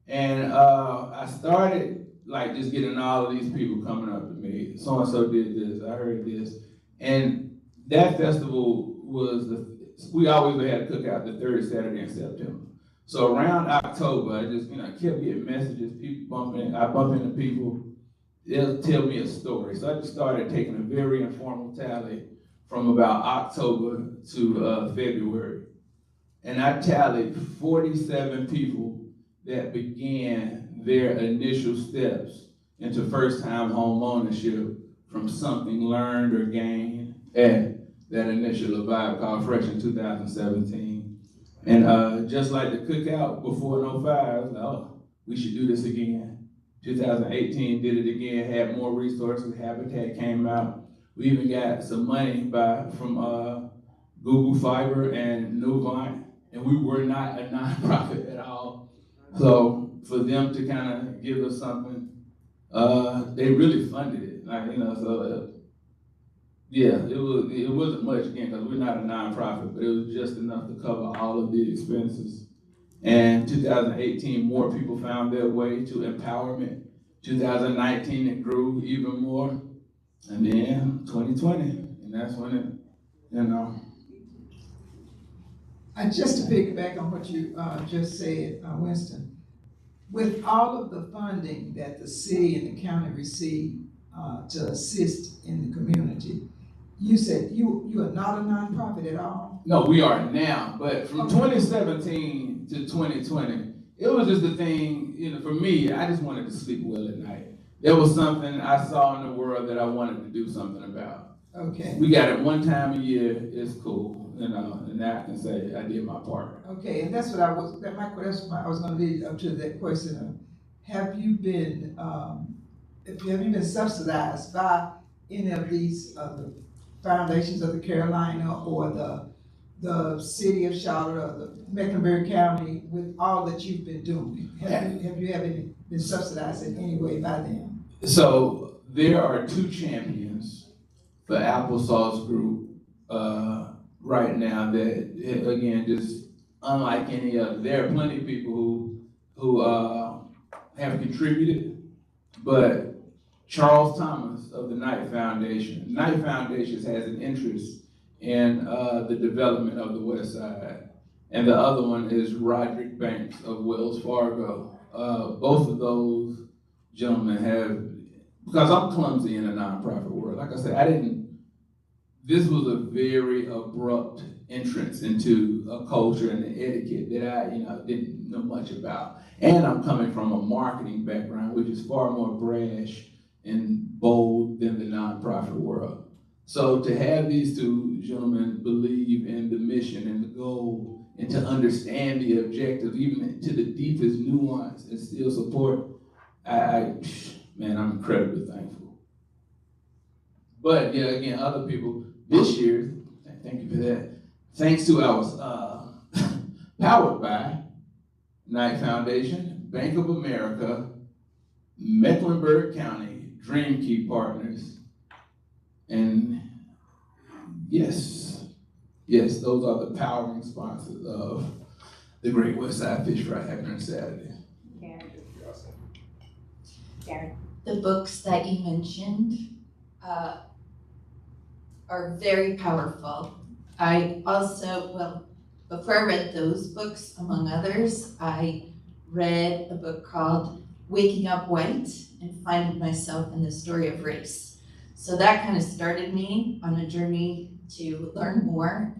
And I started like just getting all of these people coming up to me. So-and-so did this, I heard this. And that festival was we always had a cookout the third Saturday in September. So around October, I just, kept getting messages, I bump into people, they'll tell me a story. So I just started taking a very informal tally from about October to February. And I tallied 47 people that began their initial steps into first-time home ownership from something learned or gained at that initial vibe called Fresh in 2017. And just like the cookout before in 05, I was like, oh, we should do this again. 2018 did it again, had more resources, Habitat came out. We even got some money from Google Fiber and Nuvant, and we were not a nonprofit at all. So for them to kind of give us something, they really funded it. Yeah, it wasn't much again because we're not a nonprofit, but it was just enough to cover all of the expenses. And 2018, more people found their way to empowerment. 2019, it grew even more. And then 2020, and that's when it, Just to piggyback on what you just said, Winston, with all of the funding that the city and the county receive to assist in the community, you said you are not a nonprofit at all? No, we are now, but from 2017 to 2020, it was just a thing, for me, I just wanted to sleep well at night. There was something I saw in the world that I wanted to do something about. Okay. We got it one time a year, it's cool, and now I can say I did my part. Okay, and that's what I was gonna lead up to that question of, have you been subsidized by any of these the foundations of the Carolina or the city of Charlotte or the Mecklenburg County with all that you've been doing? Have you been subsidized in any way by them? So there are two champions for Applesauce Group right now that, again, just unlike any other. There are plenty of people who have contributed, but Charles Thomas of the Knight Foundation has an interest in the development of the West Side. And the other one is Roderick Banks of Wells Fargo. Both of those gentlemen have, because I'm clumsy in the nonprofit world. Like I said, this was a very abrupt entrance into a culture and an etiquette that I, didn't know much about. And I'm coming from a marketing background, which is far more brash and bold than the nonprofit world. So to have these two gentlemen believe in the mission and the goal and to understand the objective, even to the deepest nuance, and still support, I'm incredibly thankful. But yeah, again, other people, this year, thank you for that, thanks to our powered by Knight Foundation, Bank of America, Mecklenburg County, Dream Key Partners, and yes, those are the powering sponsors of the Great West Side Fish Fry happening Saturday. Karen. the books that you mentioned are very powerful. I also, well, before I read those books, among others, I read a book called Waking Up White and Finding Myself in the Story of Race. So that kind of started me on a journey to learn more.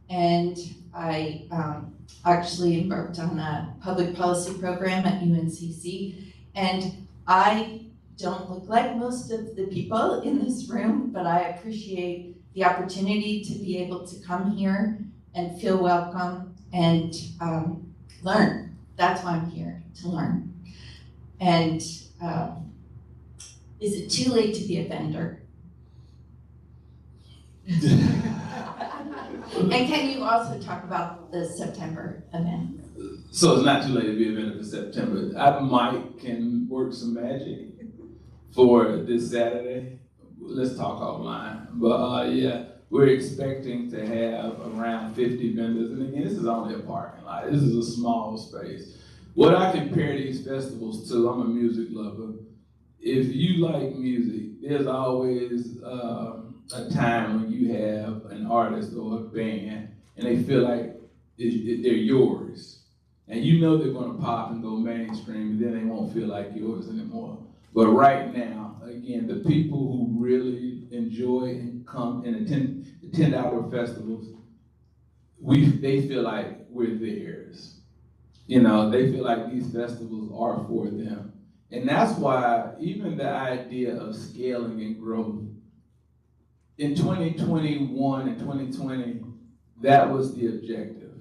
And I actually embarked on a public policy program at UNCC. And I don't look like most of the people in this room, but I appreciate the opportunity to be able to come here and feel welcome and learn. That's why I'm here, to learn. And is it too late to be a vendor? And can you also talk about the September event? So it's not too late to be a vendor for September. I might can work some magic for this Saturday. Let's talk offline. But yeah, we're expecting to have around 50 vendors. And again, this is only a parking lot. This is a small space. What I compare these festivals to, I'm a music lover. If you like music, there's always a time when you have an artist or a band and they feel like they're yours. And you know they're gonna pop and go mainstream, and then they won't feel like yours anymore. But right now, again, the people who really enjoy and come and attend our festivals, they feel like we're theirs. You know, they feel like these festivals are for them. And that's why even the idea of scaling and growth, in 2021 and 2020, that was the objective.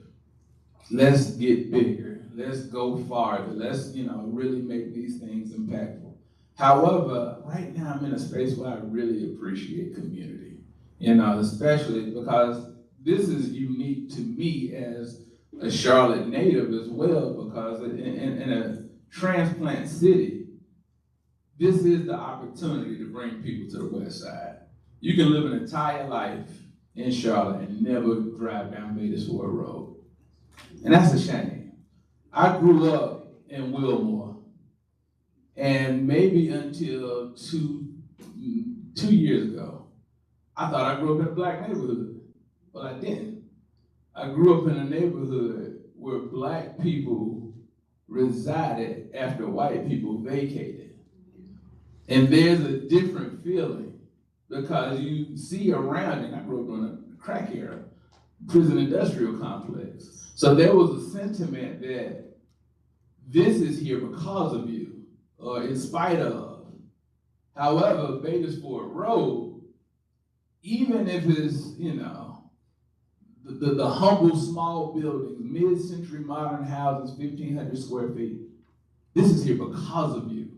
Let's get bigger. Let's go farther. Let's, really make these things impactful. However, right now I'm in a space where I really appreciate community, especially because this is unique to me as a Charlotte native as well, because in a transplant city, this is the opportunity to bring people to the West Side. You can live an entire life in Charlotte and never drive down Vegasford Road. And that's a shame. I grew up in Wilmore, and maybe until two years ago, I thought I grew up in a black neighborhood. Well, I didn't. I grew up in a neighborhood where black people resided after white people vacated. And there's a different feeling because you see around, and I grew up in a crack era, prison industrial complex. So there was a sentiment that this is here because of you, or in spite of. However, Vegasford Road, even if it's, the humble small buildings, mid-century modern houses, 1,500 square feet, this is here because of you.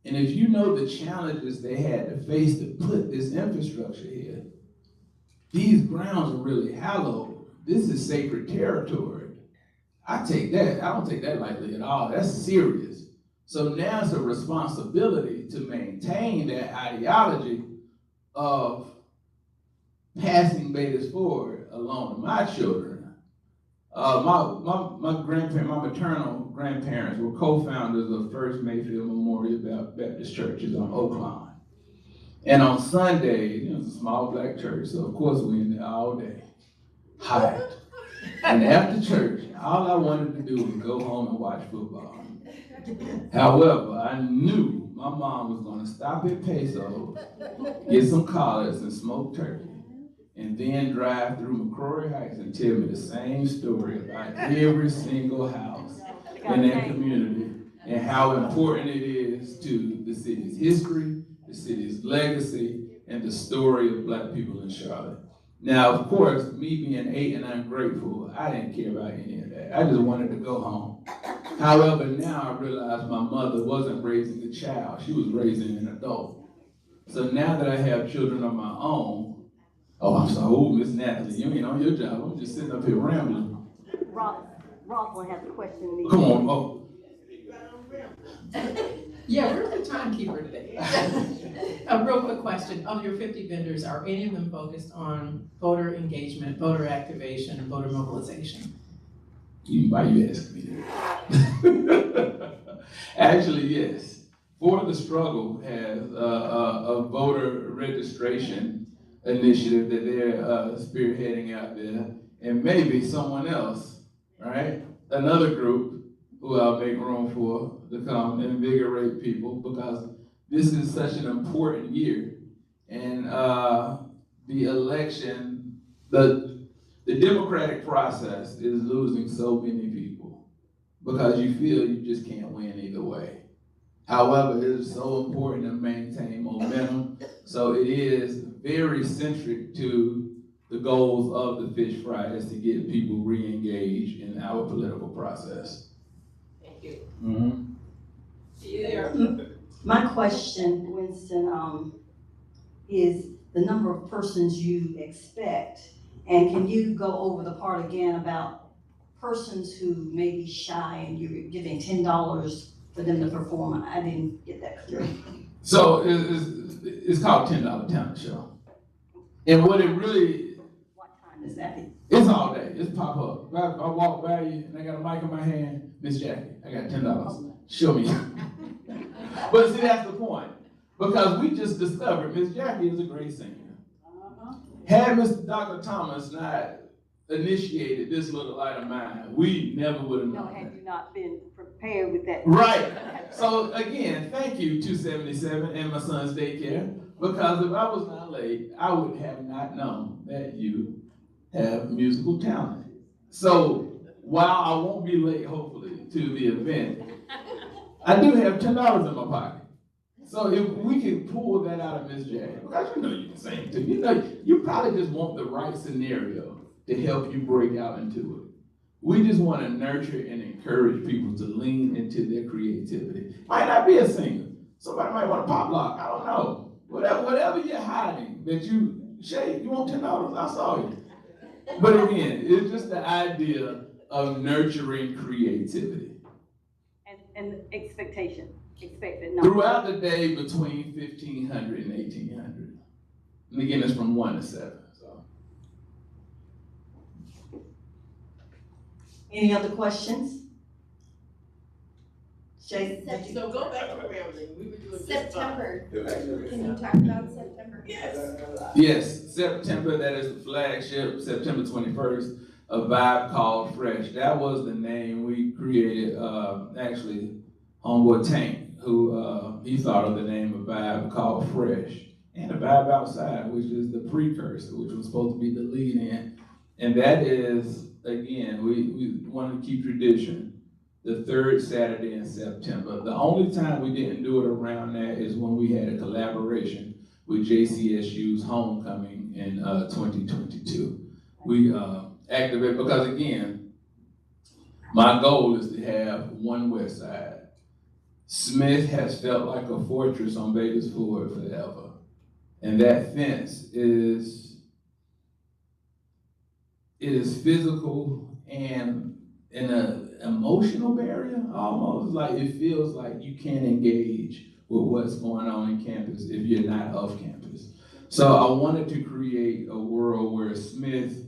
And if you know the challenges they had to face to put this infrastructure here, these grounds are really hallowed. This is sacred territory. I don't take that lightly at all. That's serious. So now it's a responsibility to maintain that ideology of passing Vegas forward along to my children. My maternal grandparents were co-founders of First Mayfield Memorial Baptist Churches on Oak Lawn. And on Sundays, it's a small black church, so of course we in there all day, hot. And after church, all I wanted to do was go home and watch football. However, I knew my mom was gonna stop at Peso, get some collards and smoke turkey, and then drive through McCrory Heights and tell me the same story about every single house in that community and how important it is to the city's history, the city's legacy, and the story of black people in Charlotte. Now, of course, me being 8 and ungrateful, I didn't care about any of that. I just wanted to go home. However, now I realize my mother wasn't raising a child, she was raising an adult. So now that I have children of my own, I'm sorry, Miss Natalie, you ain't on your job, I'm just sitting up here rambling. Rosalind has a question. Come on, Yeah, we're the timekeeper today. A real quick question. Of your 50 vendors, are any of them focused on voter engagement, voter activation, and voter mobilization? Why you asking me that? Actually, yes. For the Struggle has a voter registration initiative that they're spearheading out there, and maybe someone else, right? Another group who I'll make room for to come and invigorate people, because this is such an important year. And the election, the democratic process is losing so many people because you feel you just can't win either way. However, it is so important to maintain momentum. So it is very centric to the goals of the Fish Fry, is to get people re-engaged in our political process. Thank you. Mm-hmm. See you there. My question, Winston, is the number of persons you expect, and can you go over the part again about persons who may be shy and you're giving $10 for them to perform? I didn't get that clear. So it's called $10 Talent Show. And what it really, What time is that? it's all day, it's pop up. I walk by you and I got a mic in my hand, Miss Jackie, I got $10, show me. But see, that's the point. Because we just discovered Miss Jackie is a great singer. Had Mr. Dr. Thomas not initiated this little light of mine, we never would have known. No, had you not been prepared with that. Right. So again, thank you, 277 and my son's daycare, because if I was not late, I would have not known that you have musical talent. So while I won't be late, hopefully, to the event, I do have $10 in my pocket. So if we can pull that out of Miss Jackie, because you know you can sing too. You know, you probably just want the right scenario to help you break out into it. We just want to nurture and encourage people to lean into their creativity. Might not be a singer. Somebody might want to pop lock. I don't know. Whatever you're hiding that Shay, you want $10? I saw you. But again, it's just the idea of nurturing creativity. And expected number. Throughout the day between 1,500 and 1,800. And again, it's from 1 to 7. So. Any other questions? Shay? So go back to Maryland. We were doing September. Yes. Can you talk about September? Yes, September, that is the flagship, September 21st, a vibe called Fresh. That was the name we created, actually, Homeboy Tank, who he thought of the name of vibe called Fresh. And a vibe outside, which is the precursor, which was supposed to be the lead in. And that is, again, we want to keep tradition. The third Saturday in September. The only time we didn't do it around that is when we had a collaboration with JCSU's Homecoming in 2022. We activated, because again, my goal is to have one West Side. Smith has felt like a fortress on Vegas Ford forever. And that fence is physical and in an emotional barrier, almost. Like it feels like you can't engage with what's going on in campus if you're not off campus. So I wanted to create a world where Smith,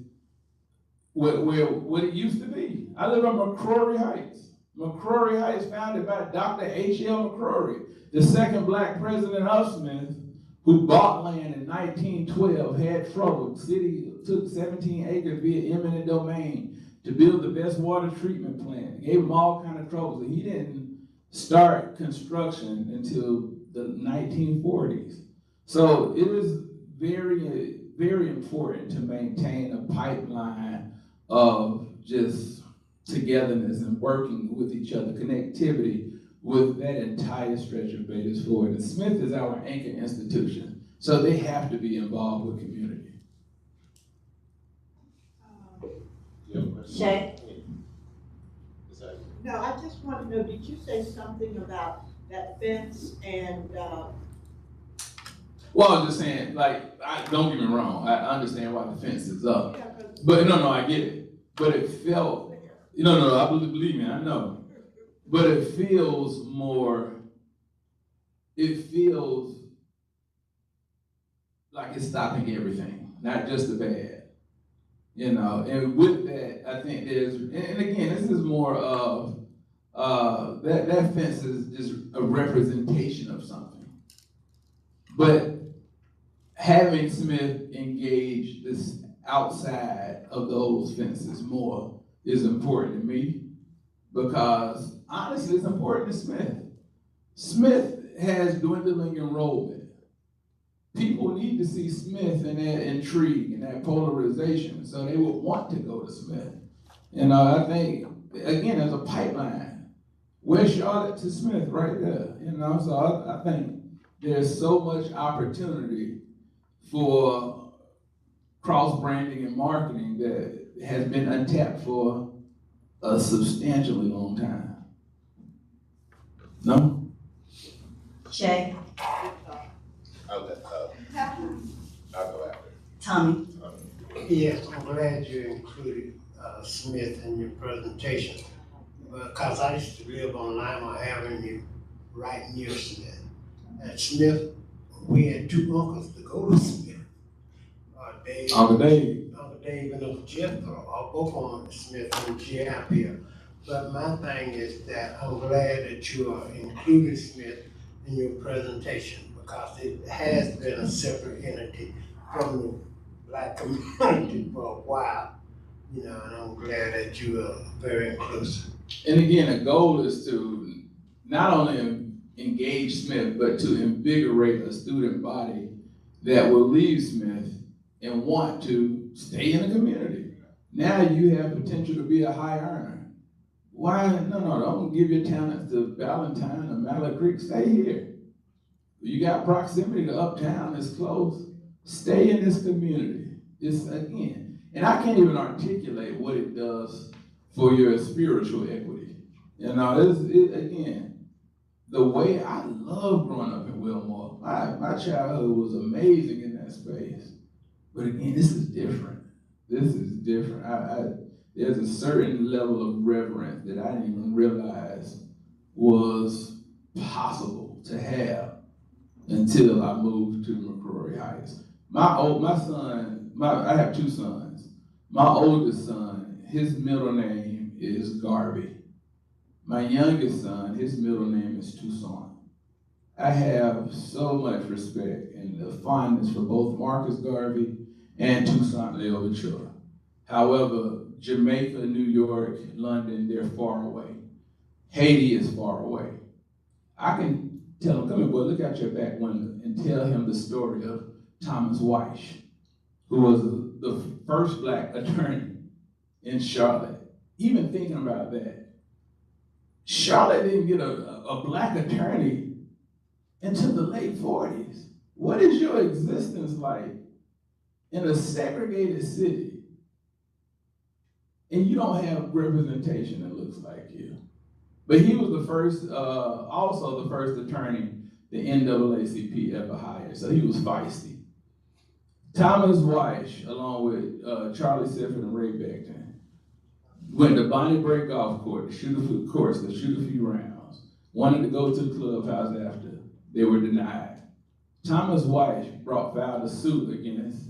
where what it used to be. I live on McCrory Heights. McCrory Heights, founded by Dr. H.L. McCrory, the second black president of Smith, who bought land in 1912, had trouble. The city took 17 acres via eminent domain to build the best water treatment plant. Gave him all kind of troubles. And he didn't start construction until the 1940s. So it is very, very important to maintain a pipeline of just togetherness and working with each other, connectivity with that entire stretch of Vegas Ford. And Smith is our anchor institution, so they have to be involved with community. Shay? No, I just want to know, did you say something about that fence and, Well, I'm just saying, like, don't get me wrong, I understand why the fence is up. yeah, 'cause But no, I get it. But it felt, I believe me, I know. But it feels like it's stopping everything, not just the bad. And with that, I think and again, this is more of that fence is just a representation of something. But having Smith engage this outside of those fences more is important to me, because honestly, it's important to Smith. Smith has dwindling enrollment. People need to see Smith in that intrigue and that polarization, so they would want to go to Smith. And I think, again, there's a pipeline. Where's Charlotte to Smith? Right there. So I think there's so much opportunity for cross-branding and marketing that has been untapped for a substantially long time. No? Jay, I'll go after. Tommy. Yes, I'm glad you included Smith in your presentation, because I used to live on Lima Avenue right near Smith. At Smith, we had two uncles to go to Smith. Uncle Dave. Uncle Dave and Uncle Jethro, are both on Smith and G.I. here. But my thing is that I'm glad that you are including Smith in your presentation, because it has been a separate entity from the Black community for a while, and I'm glad that you are very inclusive. And again, the goal is to not only engage Smith, but to invigorate a student body that will leave Smith and want to stay in the community. Now you have potential to be a high earner. Why? No, don't give your talents to Valentine or Mallet Creek. Stay here. You got proximity to Uptown, it's close. Stay in this community. It's, again, and I can't even articulate what it does for your spiritual equity. Again, the way I love growing up in Wilmore, my childhood was amazing in that space. But again, this is different. This is different. There's a certain level of reverence that I didn't even realize was possible to have until I moved to McCrory Heights. I have two sons. My oldest son, his middle name is Garvey. My youngest son, his middle name is Toussaint. I have so much respect and the fondness for both Marcus Garvey and Toussaint L'Ouverture. However, Jamaica, New York, London, they're far away. Haiti is far away. I can tell him, come here, boy, look out your back window and tell him the story of Thomas Weish, who was the first Black attorney in Charlotte. Even thinking about that, Charlotte didn't get a Black attorney until the late 40s. What is your existence like in a segregated city and you don't have representation that looks like you? But he was the first, also the first attorney the NAACP ever hired, so he was feisty. Thomas Weish, along with Charlie Sifford and Ray Beckton, went to Bonnie Break Golf Course to shoot a few rounds. Wanted to go to the clubhouse after. They were denied. Thomas Weish filed a suit against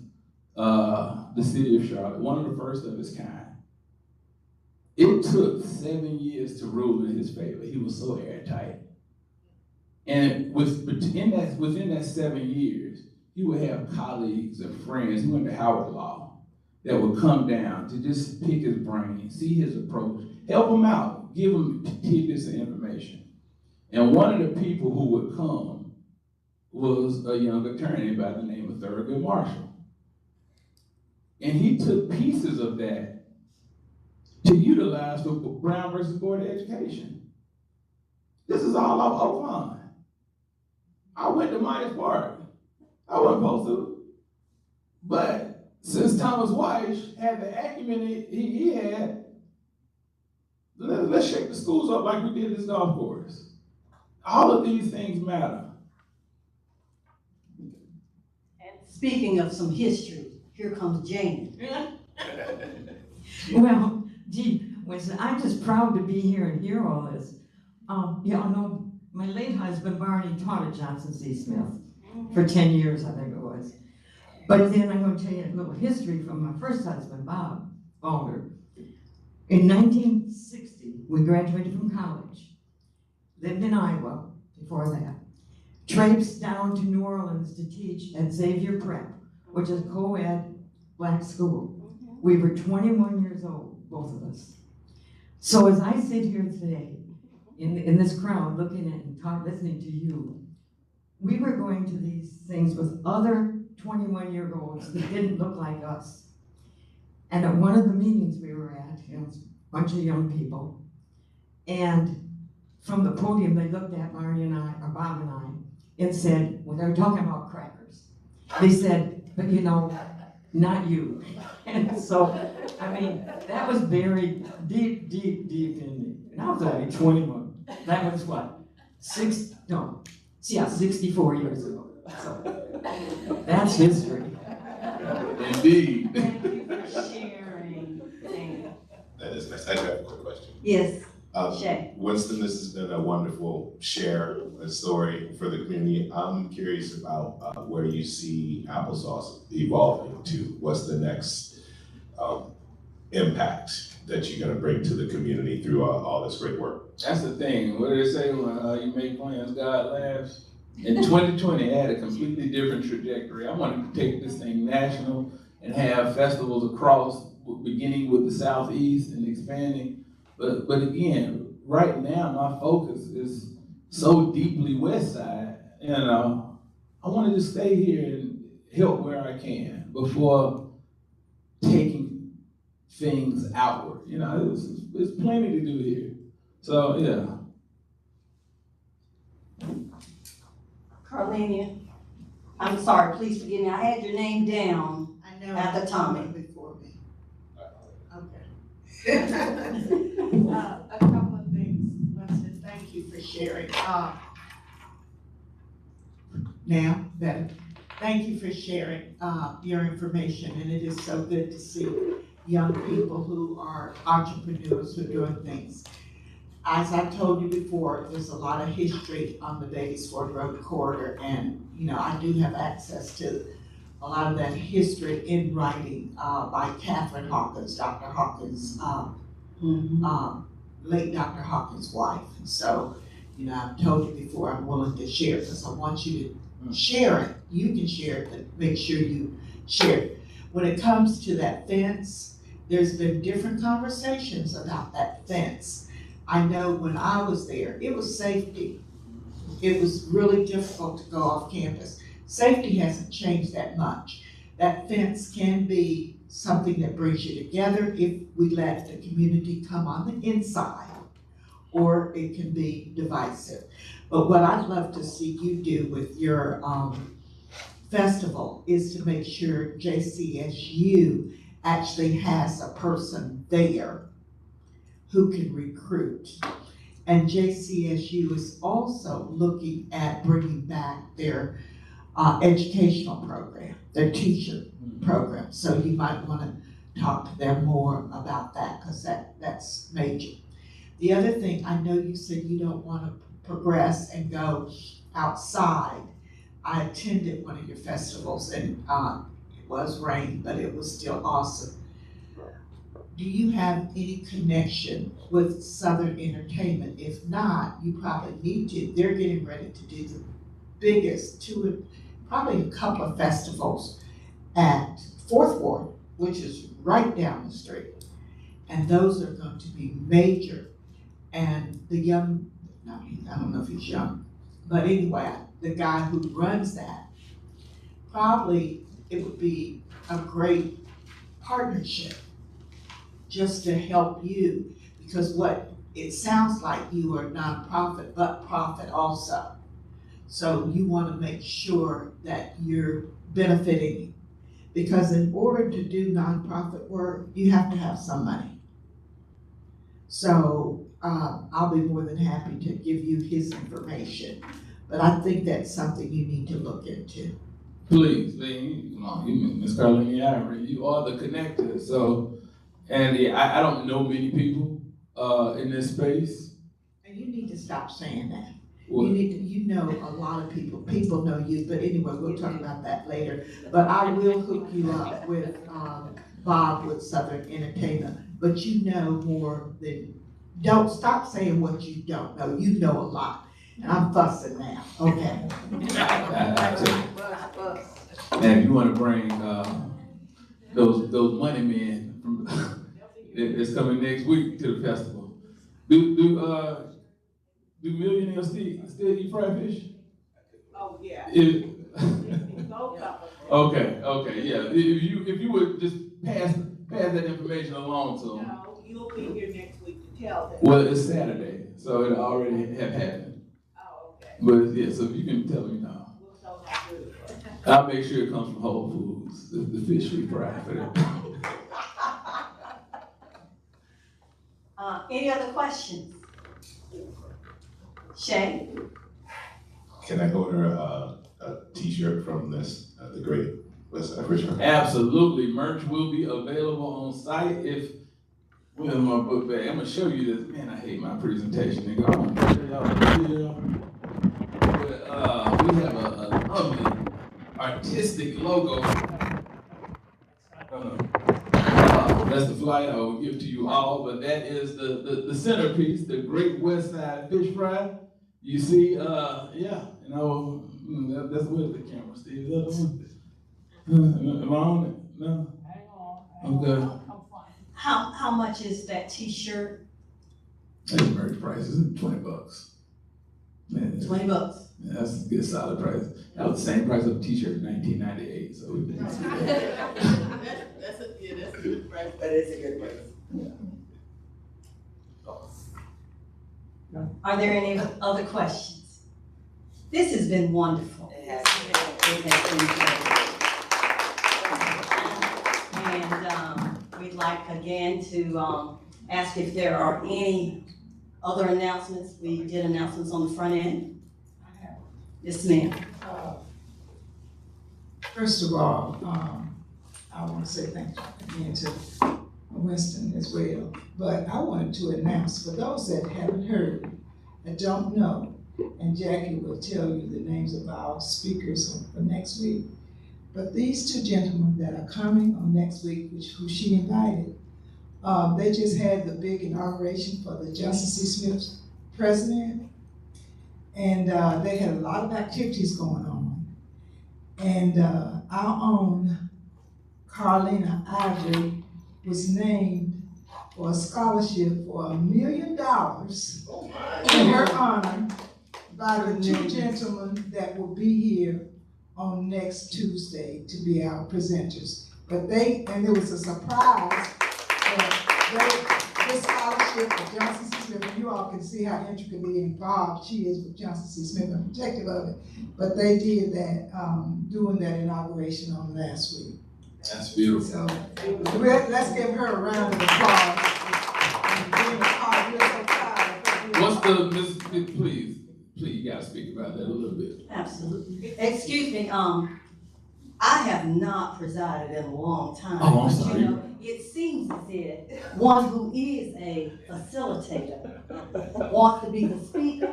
the city of Charlotte, one of the first of its kind. It took 7 years to rule in his favor. He was so airtight. And within that 7 years, he would have colleagues and friends, he went to Howard Law, that would come down to just pick his brain, see his approach, help him out, give him tidbits of information. And one of the people who would come was a young attorney by the name of Thurgood Marshall. And he took pieces of that to utilize for Brown versus Board of Education. This is all off Oakland. I went to Myers Park. I wasn't supposed to. But since Thomas Weish had the acumen he had, let's shake the schools up like we did this golf course. All of these things matter. And speaking of some history, here comes Jane. Well, gee, I'm just proud to be here and hear all this. Yeah, I know my late husband Barney taught at Johnson C. Smith for 10 years, I think it was. But then I'm going to tell you a little history from my first husband, Bob Alder. In 1960, we graduated from college, lived in Iowa before that, traipsed down to New Orleans to teach at Xavier Prep, which is a co-ed black school. We were 21 years old, both of us. So as I sit here today, in this crowd, looking at and listening to you, we were going to these things with other 21-year-olds that didn't look like us. And at one of the meetings we were at, it was a bunch of young people, and from the podium they looked at Marty and I, or Bob and I, and said, well, they were talking about crackers. They said, but you know, not you. And so, I mean, that was buried deep, deep, deep in me. And I was only 21. That was what? 64 years ago. So, that's history. Indeed. Thank you for sharing. That is nice. I do have a quick question. Yes, Shay. Winston, this has been a wonderful share, a story for the community. I'm curious about where you see applesauce evolving to. What's the next impact that you're going to bring to the community through all this great work? That's the thing. What do they say when you make plans, God laughs? In 2020, I had a completely different trajectory. I wanted to take this thing national and have festivals across, beginning with the Southeast and expanding. But again, right now, my focus is so deeply West Side, and I wanted to stay here and help where I can before taking things outward. You know, there's plenty to do here. So, yeah. Carlenia, I'm sorry, please forgive me. I had your name down I know. at the time. Before me. Okay. A couple of things, Winston, thank you for sharing. Now, better. Thank you for sharing your information, and it is so good to see young people who are entrepreneurs who are doing things. As I told you before, there's a lot of history on the Davisford Road corridor, and I do have access to a lot of that history in writing by Catherine Hawkins, Dr. Hawkins, late Dr. Hawkins' wife. And so, I've told you before, I'm willing to share because I want you to share it. You can share it, but make sure you share it. When it comes to that fence, there's been different conversations about that fence. I know when I was there, it was safety. It was really difficult to go off campus. Safety hasn't changed that much. That fence can be something that brings you together if we let the community come on the inside, or it can be divisive. But what I'd love to see you do with your festival is to make sure JCSU actually has a person there who can recruit. And JCSU is also looking at bringing back their educational program, their teacher program. So you might want to talk to them more about that because that's major. The other thing, I know you said you don't want to progress and go outside. I attended one of your festivals and it was rain, but it was still awesome. Do you have any connection with Southern Entertainment? If not, you probably need to. They're getting ready to do the biggest, probably a couple of festivals at Fourth Ward, which is right down the street. And those are going to be major. And the young, I don't know if he's young, but anyway, the guy who runs that, probably it would be a great partnership just to help you, because what it sounds like you are nonprofit, but profit also. So you want to make sure that you're benefiting, because in order to do nonprofit work, you have to have some money. So I'll be more than happy to give you his information, but I think that's something you need to look into. Please, come on, Ms. Carlene Ivory, you are the connector. So, and I don't know many people in this space. And you need to stop saying that. What? You know a lot of people. People know you, but anyway, we'll talk about that later. But I will hook you up with Bob with Southern Entertainment. but you know more than, don't stop saying what you don't know. You know a lot. And I'm fussing now, okay? And if you wanna bring, those money men from, it's coming next week to the festival. Do millionaires still eat fried fish? Oh, yeah. Okay, yeah, if you would just pass that information along to them. No, you'll be here next week to tell them. Well, it's Saturday, so it already have happened. Oh, okay. But yeah, so if you can tell me now, We'll tell them how good. I'll make sure it comes from Whole Foods, the fish we fry for them. Any other questions? Shay? Can I order a t-shirt from this, the great West Side Restaurant? Absolutely, merch will be available on site. If, where's my book bag? I'm gonna show you this. Man, I hate my presentation, nigga. I'm gonna show y'all the video. But, we have a lovely artistic logo. That's the flyer I will give to you all, but that is the centerpiece, the Great West Side Fish Fry. You see, yeah, you know, that's where's the camera, Steve? Is that the one? Am I on it? No? Hang on. Okay. How much is that t-shirt? That's merch prices, $20. Man, $20. yeah, that's a good solid price. That was the same price of a t-shirt in 1998, so we can see that. That's a good price. That is a good price. Are there any other questions? This has been wonderful. It has been great. And we'd like again to ask if there are any other announcements. We did announcements on the front end. Yes, ma'am. First of all, I want to say thank you again to Winston as well. But I wanted to announce, for those that haven't heard, that don't know, and Jackie will tell you the names of our speakers for next week. But these two gentlemen that are coming on next week, who she invited, they just had the big inauguration for the Johnson C. Smith president. And they had a lot of activities going on. And our own Carlina Ivory was named for a scholarship for $1 million in her honor by the two gentlemen that will be here on next Tuesday to be our presenters. But and there was a surprise this scholarship for Johnson C. Smith, and you all can see how intricately involved she is with Johnson C. Smith and protective of it. But they did that, doing that inauguration on last week. That's beautiful. So let's give her a round of applause. What's the, please, you gotta speak about that a little bit. Absolutely. Excuse me, I have not presided in a long time. Oh, I'm but, sorry. you know, it seems as if one who is a facilitator wants to be the speaker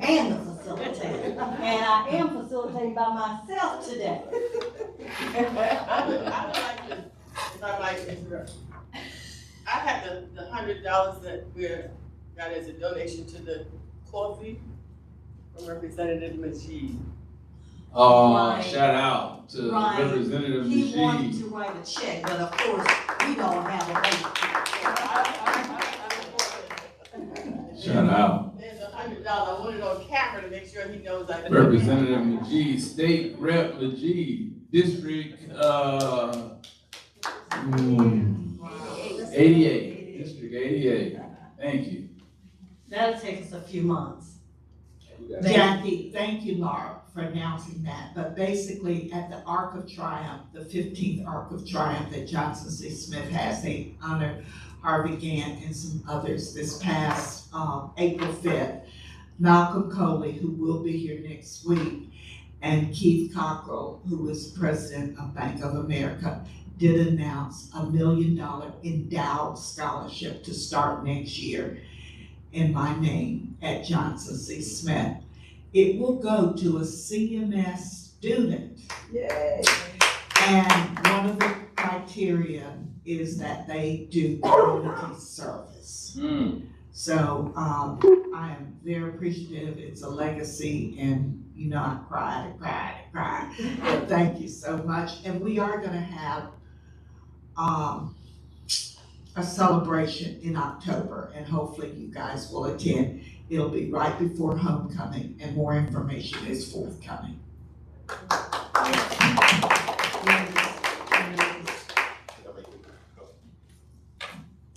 and the facilitator. And I am facilitating by myself today. I would like to, if I might interrupt. I have the $100 that we got as a donation to the coffee from Representative Majid. Right. Shout out to Right. Representative He wanted Majid. to write a check, but of course, we don't have a bank. Shout out. There's $100, I want it on camera to make sure he knows I. Representative Majid, State Rep Majid, District, 88, District 88. Thank you. That'll take us a few months. Jackie, thank you, Laura, for announcing that. But basically, at the Arc of Triumph, the 15th Arc of Triumph that Johnson C. Smith has, they honored Harvey Gantt and some others this past April 5th. Malcolm Coley, who will be here next week, and Keith Cockrell, who is president of Bank of America, did announce $1 million endowed scholarship to start next year in my name at Johnson C. Smith. It will go to a CMS student. Yay. And one of the criterion is that they do community service. So, I am very appreciative. It's a legacy, and you know, I cried. But thank you so much. And we are gonna have, a celebration in October, and hopefully you guys will attend. It'll be right before homecoming, and more information is forthcoming.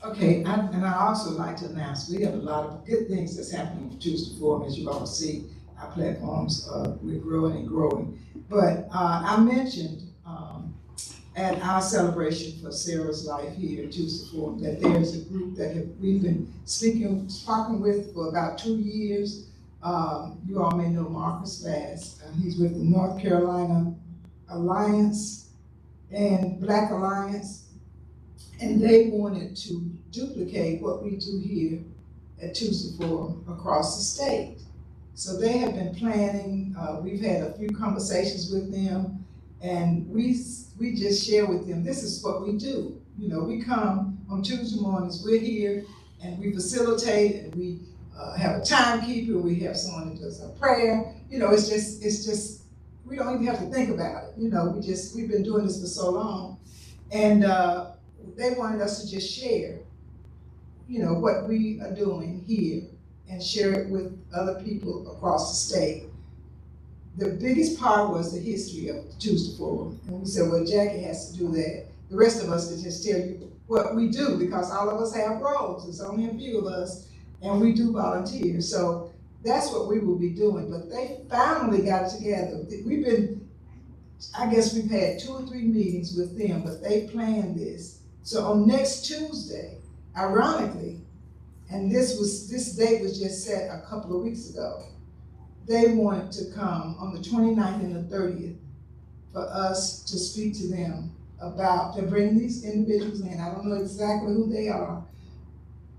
Okay, and I also like to announce, we have a lot of good things that's happening for Tuesday Forum. As you all see, our platforms, we're growing and growing. But I mentioned at our celebration for Sarah's life here at Tuesday Forum that there's a group that we've been talking with for about 2 years. You all may know Marcus Bass. He's with the North Carolina Alliance and Black Alliance. And they wanted to duplicate what we do here at Tuesday Forum across the state. So they have been planning, we've had a few conversations with them, and we just share with them, this is what we do. You know, we come on Tuesday mornings, we're here, and we facilitate, and we have a timekeeper, we have someone that does a prayer. You know, it's just, we don't even have to think about it. You know, we've been doing this for so long. And they wanted us to just share, you know, what we are doing here and share it with other people across the state. The biggest part was the history of the Tuesday Forum. And we said, well, Jackie has to do that. The rest of us can just tell you what we do, because all of us have roles. There's only a few of us, and we do volunteer. So that's what we will be doing. But they finally got it together. I guess we've had 2 or 3 meetings with them, but they planned this. So on next Tuesday, ironically, and this date was just set a couple of weeks ago, they wanted to come on the 29th and the 30th for us to speak to them to bring these individuals in. I don't know exactly who they are,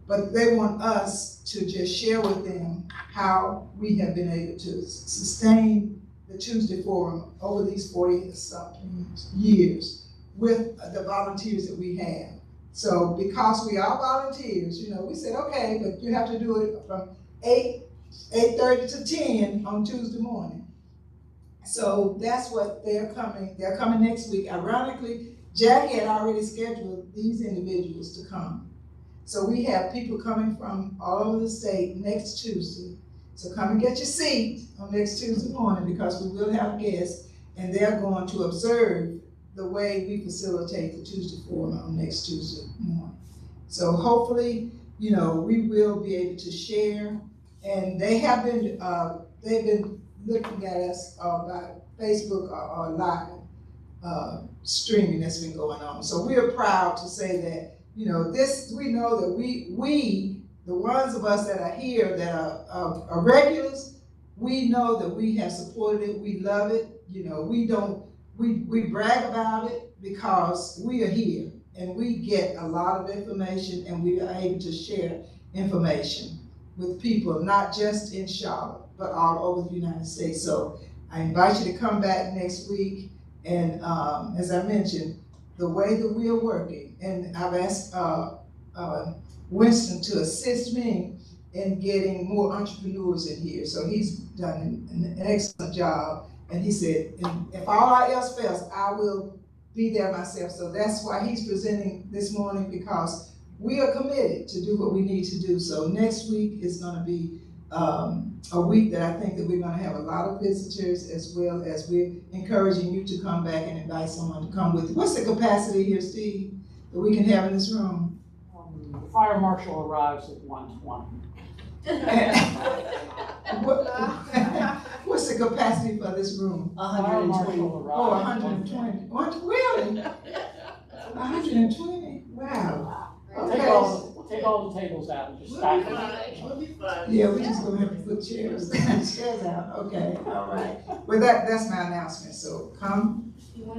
but they want us to just share with them how we have been able to sustain the Tuesday Forum over these 40-something years with the volunteers that we have. So because we are volunteers, you know, we said, okay, but you have to do it from 8:30 to 10 on Tuesday morning. So that's what they're coming next week. Ironically, Jackie had already scheduled these individuals to come. So we have people coming from all over the state next Tuesday. So come and get your seat on next Tuesday morning, because we will have guests, and they're going to observe the way we facilitate the Tuesday Forum on next Tuesday morning. So hopefully, you know, we will be able to share. And they have been, they've been looking at us by Facebook or live streaming that's been going on. So we are proud to say that, you know, we know that we, the ones of us that are here that are regulars, we know that we have supported it, we love it. You know, we brag about it because we are here and we get a lot of information, and we are able to share information with people, not just in Charlotte, but all over the United States. So I invite you to come back next week. And as I mentioned, the way that we are working, and I've asked Winston to assist me in getting more entrepreneurs in here. So he's done an excellent job. And he said, if all else fails, I will be there myself. So that's why he's presenting this morning, because we are committed to do what we need to do. So next week is gonna be a week that I think that we're gonna have a lot of visitors, as well as we're encouraging you to come back and invite someone to come with you. What's the capacity here, Steve, that we can have in this room? The fire marshal arrives at 1:20. What's the capacity for this room? 120. Oh, 120. Really? 120? Wow. Take all the tables out and just stack them. We'll be fine. Yeah, we just gonna have to put chairs out. Okay, all right. Well, that's my announcement. So come,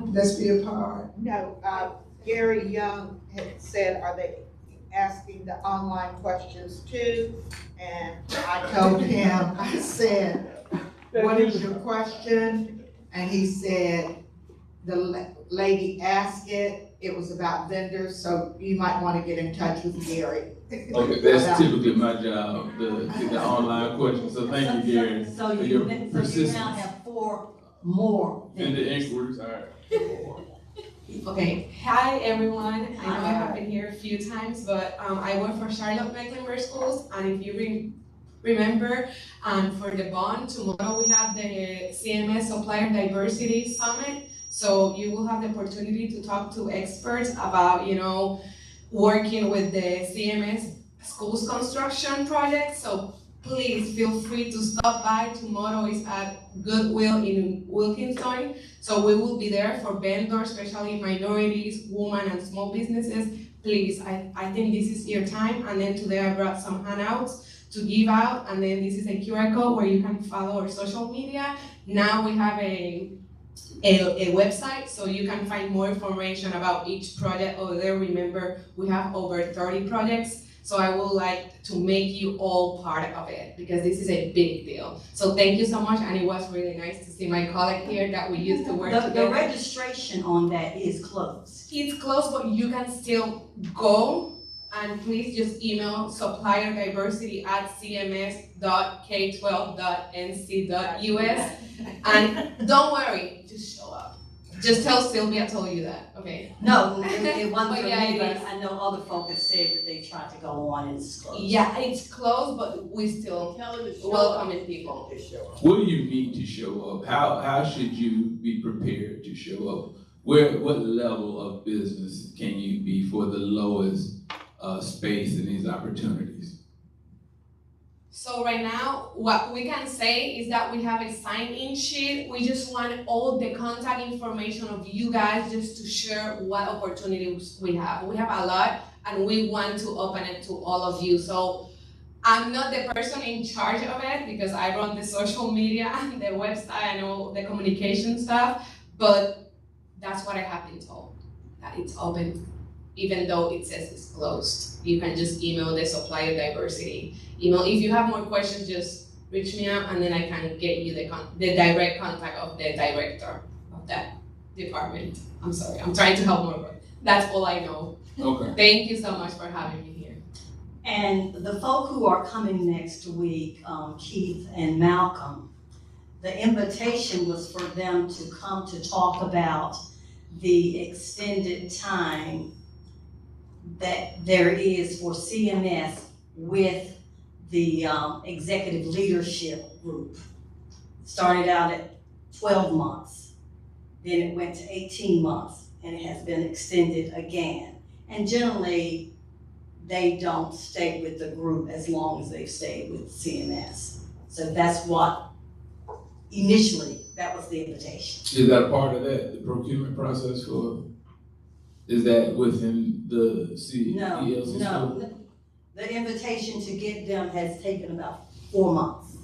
let's be a part. No, Gary Young had said, are they asking the online questions too? And I told him, I said, what is your question? And he said, the lady asked it, it was about vendors, so you might wanna get in touch with Gary. Okay, that's typically my job, the online questions, so thank you, Gary, So for you, your so you persistence. now have 4 more. And the inquiries, all right. Okay, hi everyone. I know I have been here a few times, but I work for Charlotte Mecklenburg Schools, and if you remember, for the bond, tomorrow we have the CMS Supplier Diversity Summit. So you will have the opportunity to talk to experts about, working with the CMS schools construction project. So please feel free to stop by. Tomorrow is at Goodwill in Wilkinson. So we will be there for vendors, especially minorities, women, and small businesses. Please, I think this is your time. And then today I brought some handouts to give out. And then this is a QR code where you can follow our social media. Now we have a website, so you can find more information about each project over there. Remember, we have over 30 projects. So I would like to make you all part of it because this is a big deal. So thank you so much, and it was really nice to see my colleague here that we used to work together. The registration on that is closed. It's closed, but you can still go, and please just email supplierdiversity@cms.k12.nc.us, and don't worry, just show up. Just tell Sylvia I told you that, okay? No, it wasn't for yeah, me, it but is. I know other folk have said that they tried to go on and it's closed. Yeah, it's closed, but we still welcoming people. What do you need to show up? How should you be prepared to show up? What level of business can you be for the lowest space in these opportunities? So right now, what we can say is that we have a sign-in sheet. We just want all the contact information of you guys just to share what opportunities we have. We have a lot, and we want to open it to all of you. So I'm not the person in charge of it because I run the social media, the website, and all the communication stuff, but that's what I have been told, that it's open, even though it says it's closed. You can just email the supplier diversity email. If you have more questions, just reach me out, and then I can get you the direct contact of the director of that department. I'm sorry, I'm trying to help more, but that's all I know. Okay. Thank you so much for having me here. And the folk who are coming next week, Keith and Malcolm, the invitation was for them to come to talk about the extended time that there is for CMS with the executive leadership group. Started out at 12 months, then it went to 18 months, and it has been extended again. And generally, they don't stay with the group as long as they've stayed with CMS. So that's what, initially, that was the invitation. Is that a part of that, the procurement process is that within the ELC? No. The invitation to get them has taken about 4 months.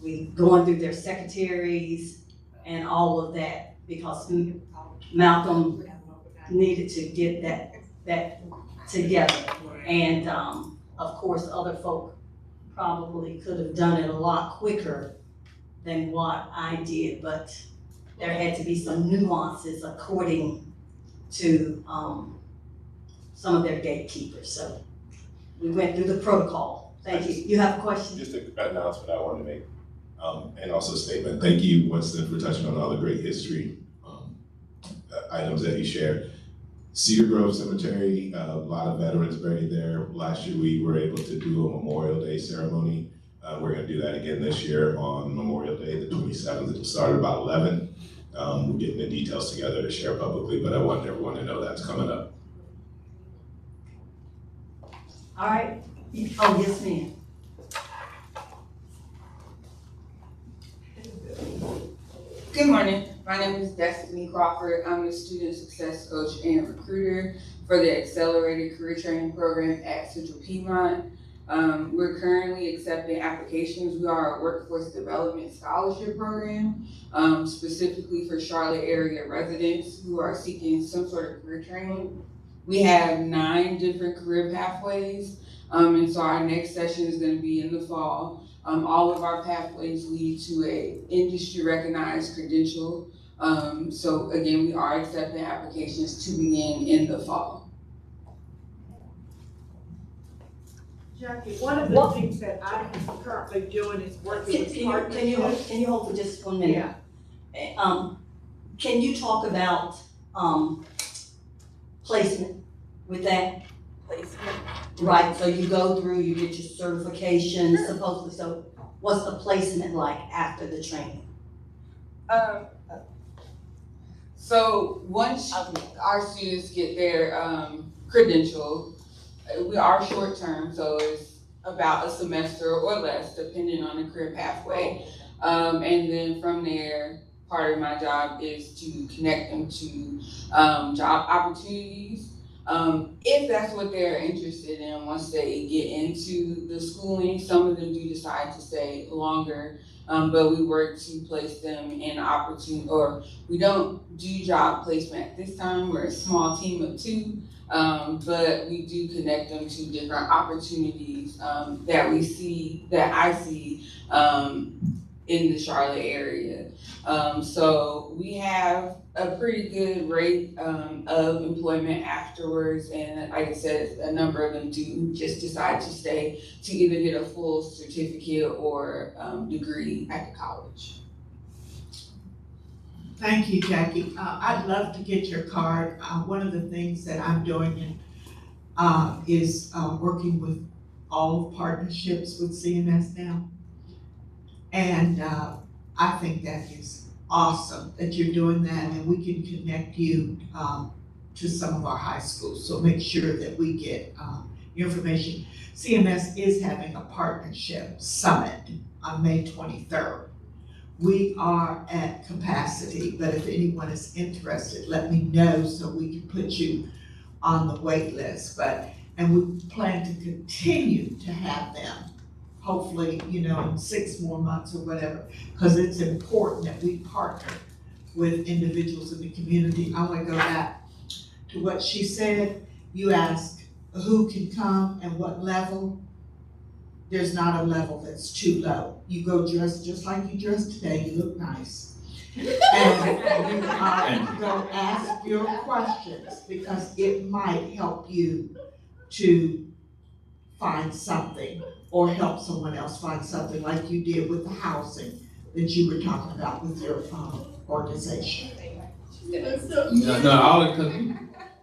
We going through their secretaries and all of that because Malcolm needed to get that together. And of course, other folk probably could have done it a lot quicker than what I did, but there had to be some nuances according to some of their gatekeepers. So we went through the protocol. Thank you. You have a question? Just an announcement I wanted to make, and also a statement. Thank you, Winston, for touching on all the great history items that you shared. Cedar Grove Cemetery, a lot of veterans buried there. Last year we were able to do a Memorial Day ceremony. We're gonna do that again this year on Memorial Day, the 27th. It'll start at about 11. We're getting the details together to share publicly, but I want everyone to know that's coming up. All right. Oh, yes, ma'am. Good morning. My name is Destiny Crawford. I'm a student success coach and recruiter for the Accelerated Career Training Program at Central Piedmont. We're currently accepting applications. We are a workforce development scholarship program, specifically for Charlotte area residents who are seeking some sort of career training. We have 9 different career pathways, and so our next session is going to be in the fall. All of our pathways lead to a industry recognized credential So again, we are accepting applications to begin in the fall. Jackie, one of the things that I'm currently doing is working with partnerships. Can you hold for just 1 minute? Yeah. Can you talk about, placement with that? Placement. Right, so you go through, you get your certification supposedly, so what's the placement like after the training? So once our students get their credential, we are short term, so it's about a semester or less, depending on the career pathway. And then from there, part of my job is to connect them to job opportunities. If that's what they're interested in once they get into the schooling. Some of them do decide to stay longer, but we work to place them in opportunity, or we don't do job placement at this time. We're a small team of 2, but we do connect them to different opportunities that I see in the Charlotte area. So we have a pretty good rate of employment afterwards, and like I said, a number of them do just decide to stay to either get a full certificate or degree at the college. Thank you, Jackie. I'd love to get your card. One of the things that I'm doing is working with all of partnerships with CMS now. And I think that is awesome that you're doing that, and we can connect you to some of our high schools. So make sure that we get your information. CMS is having a partnership summit on May 23rd. We are at capacity, but if anyone is interested, let me know so we can put you on the wait list. And we plan to continue to have them, hopefully, in 6 more months or whatever, because it's important that we partner with individuals in the community. I want to go back to what she said. You asked who can come and what level. There's not a level that's too low. You go dressed just like you dressed today, you look nice. And you go ask your questions, because it might help you to find something or help someone else find something, like you did with the housing that you were talking about with your organization. No,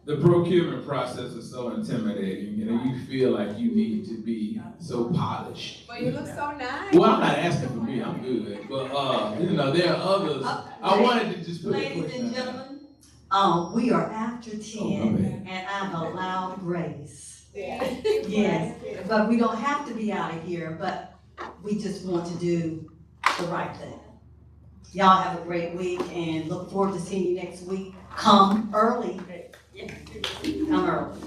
the procurement process is so intimidating. You feel like you need to be so polished. But you look so nice. Well, I'm not asking for me, I'm good. But there are others. I wanted to just put a question. Ladies and gentlemen, we are after 10, and I've allowed grace. Yes, but we don't have to be out of here, but we just want to do the right thing. Y'all have a great week, and look forward to seeing you next week. Come early. Come early.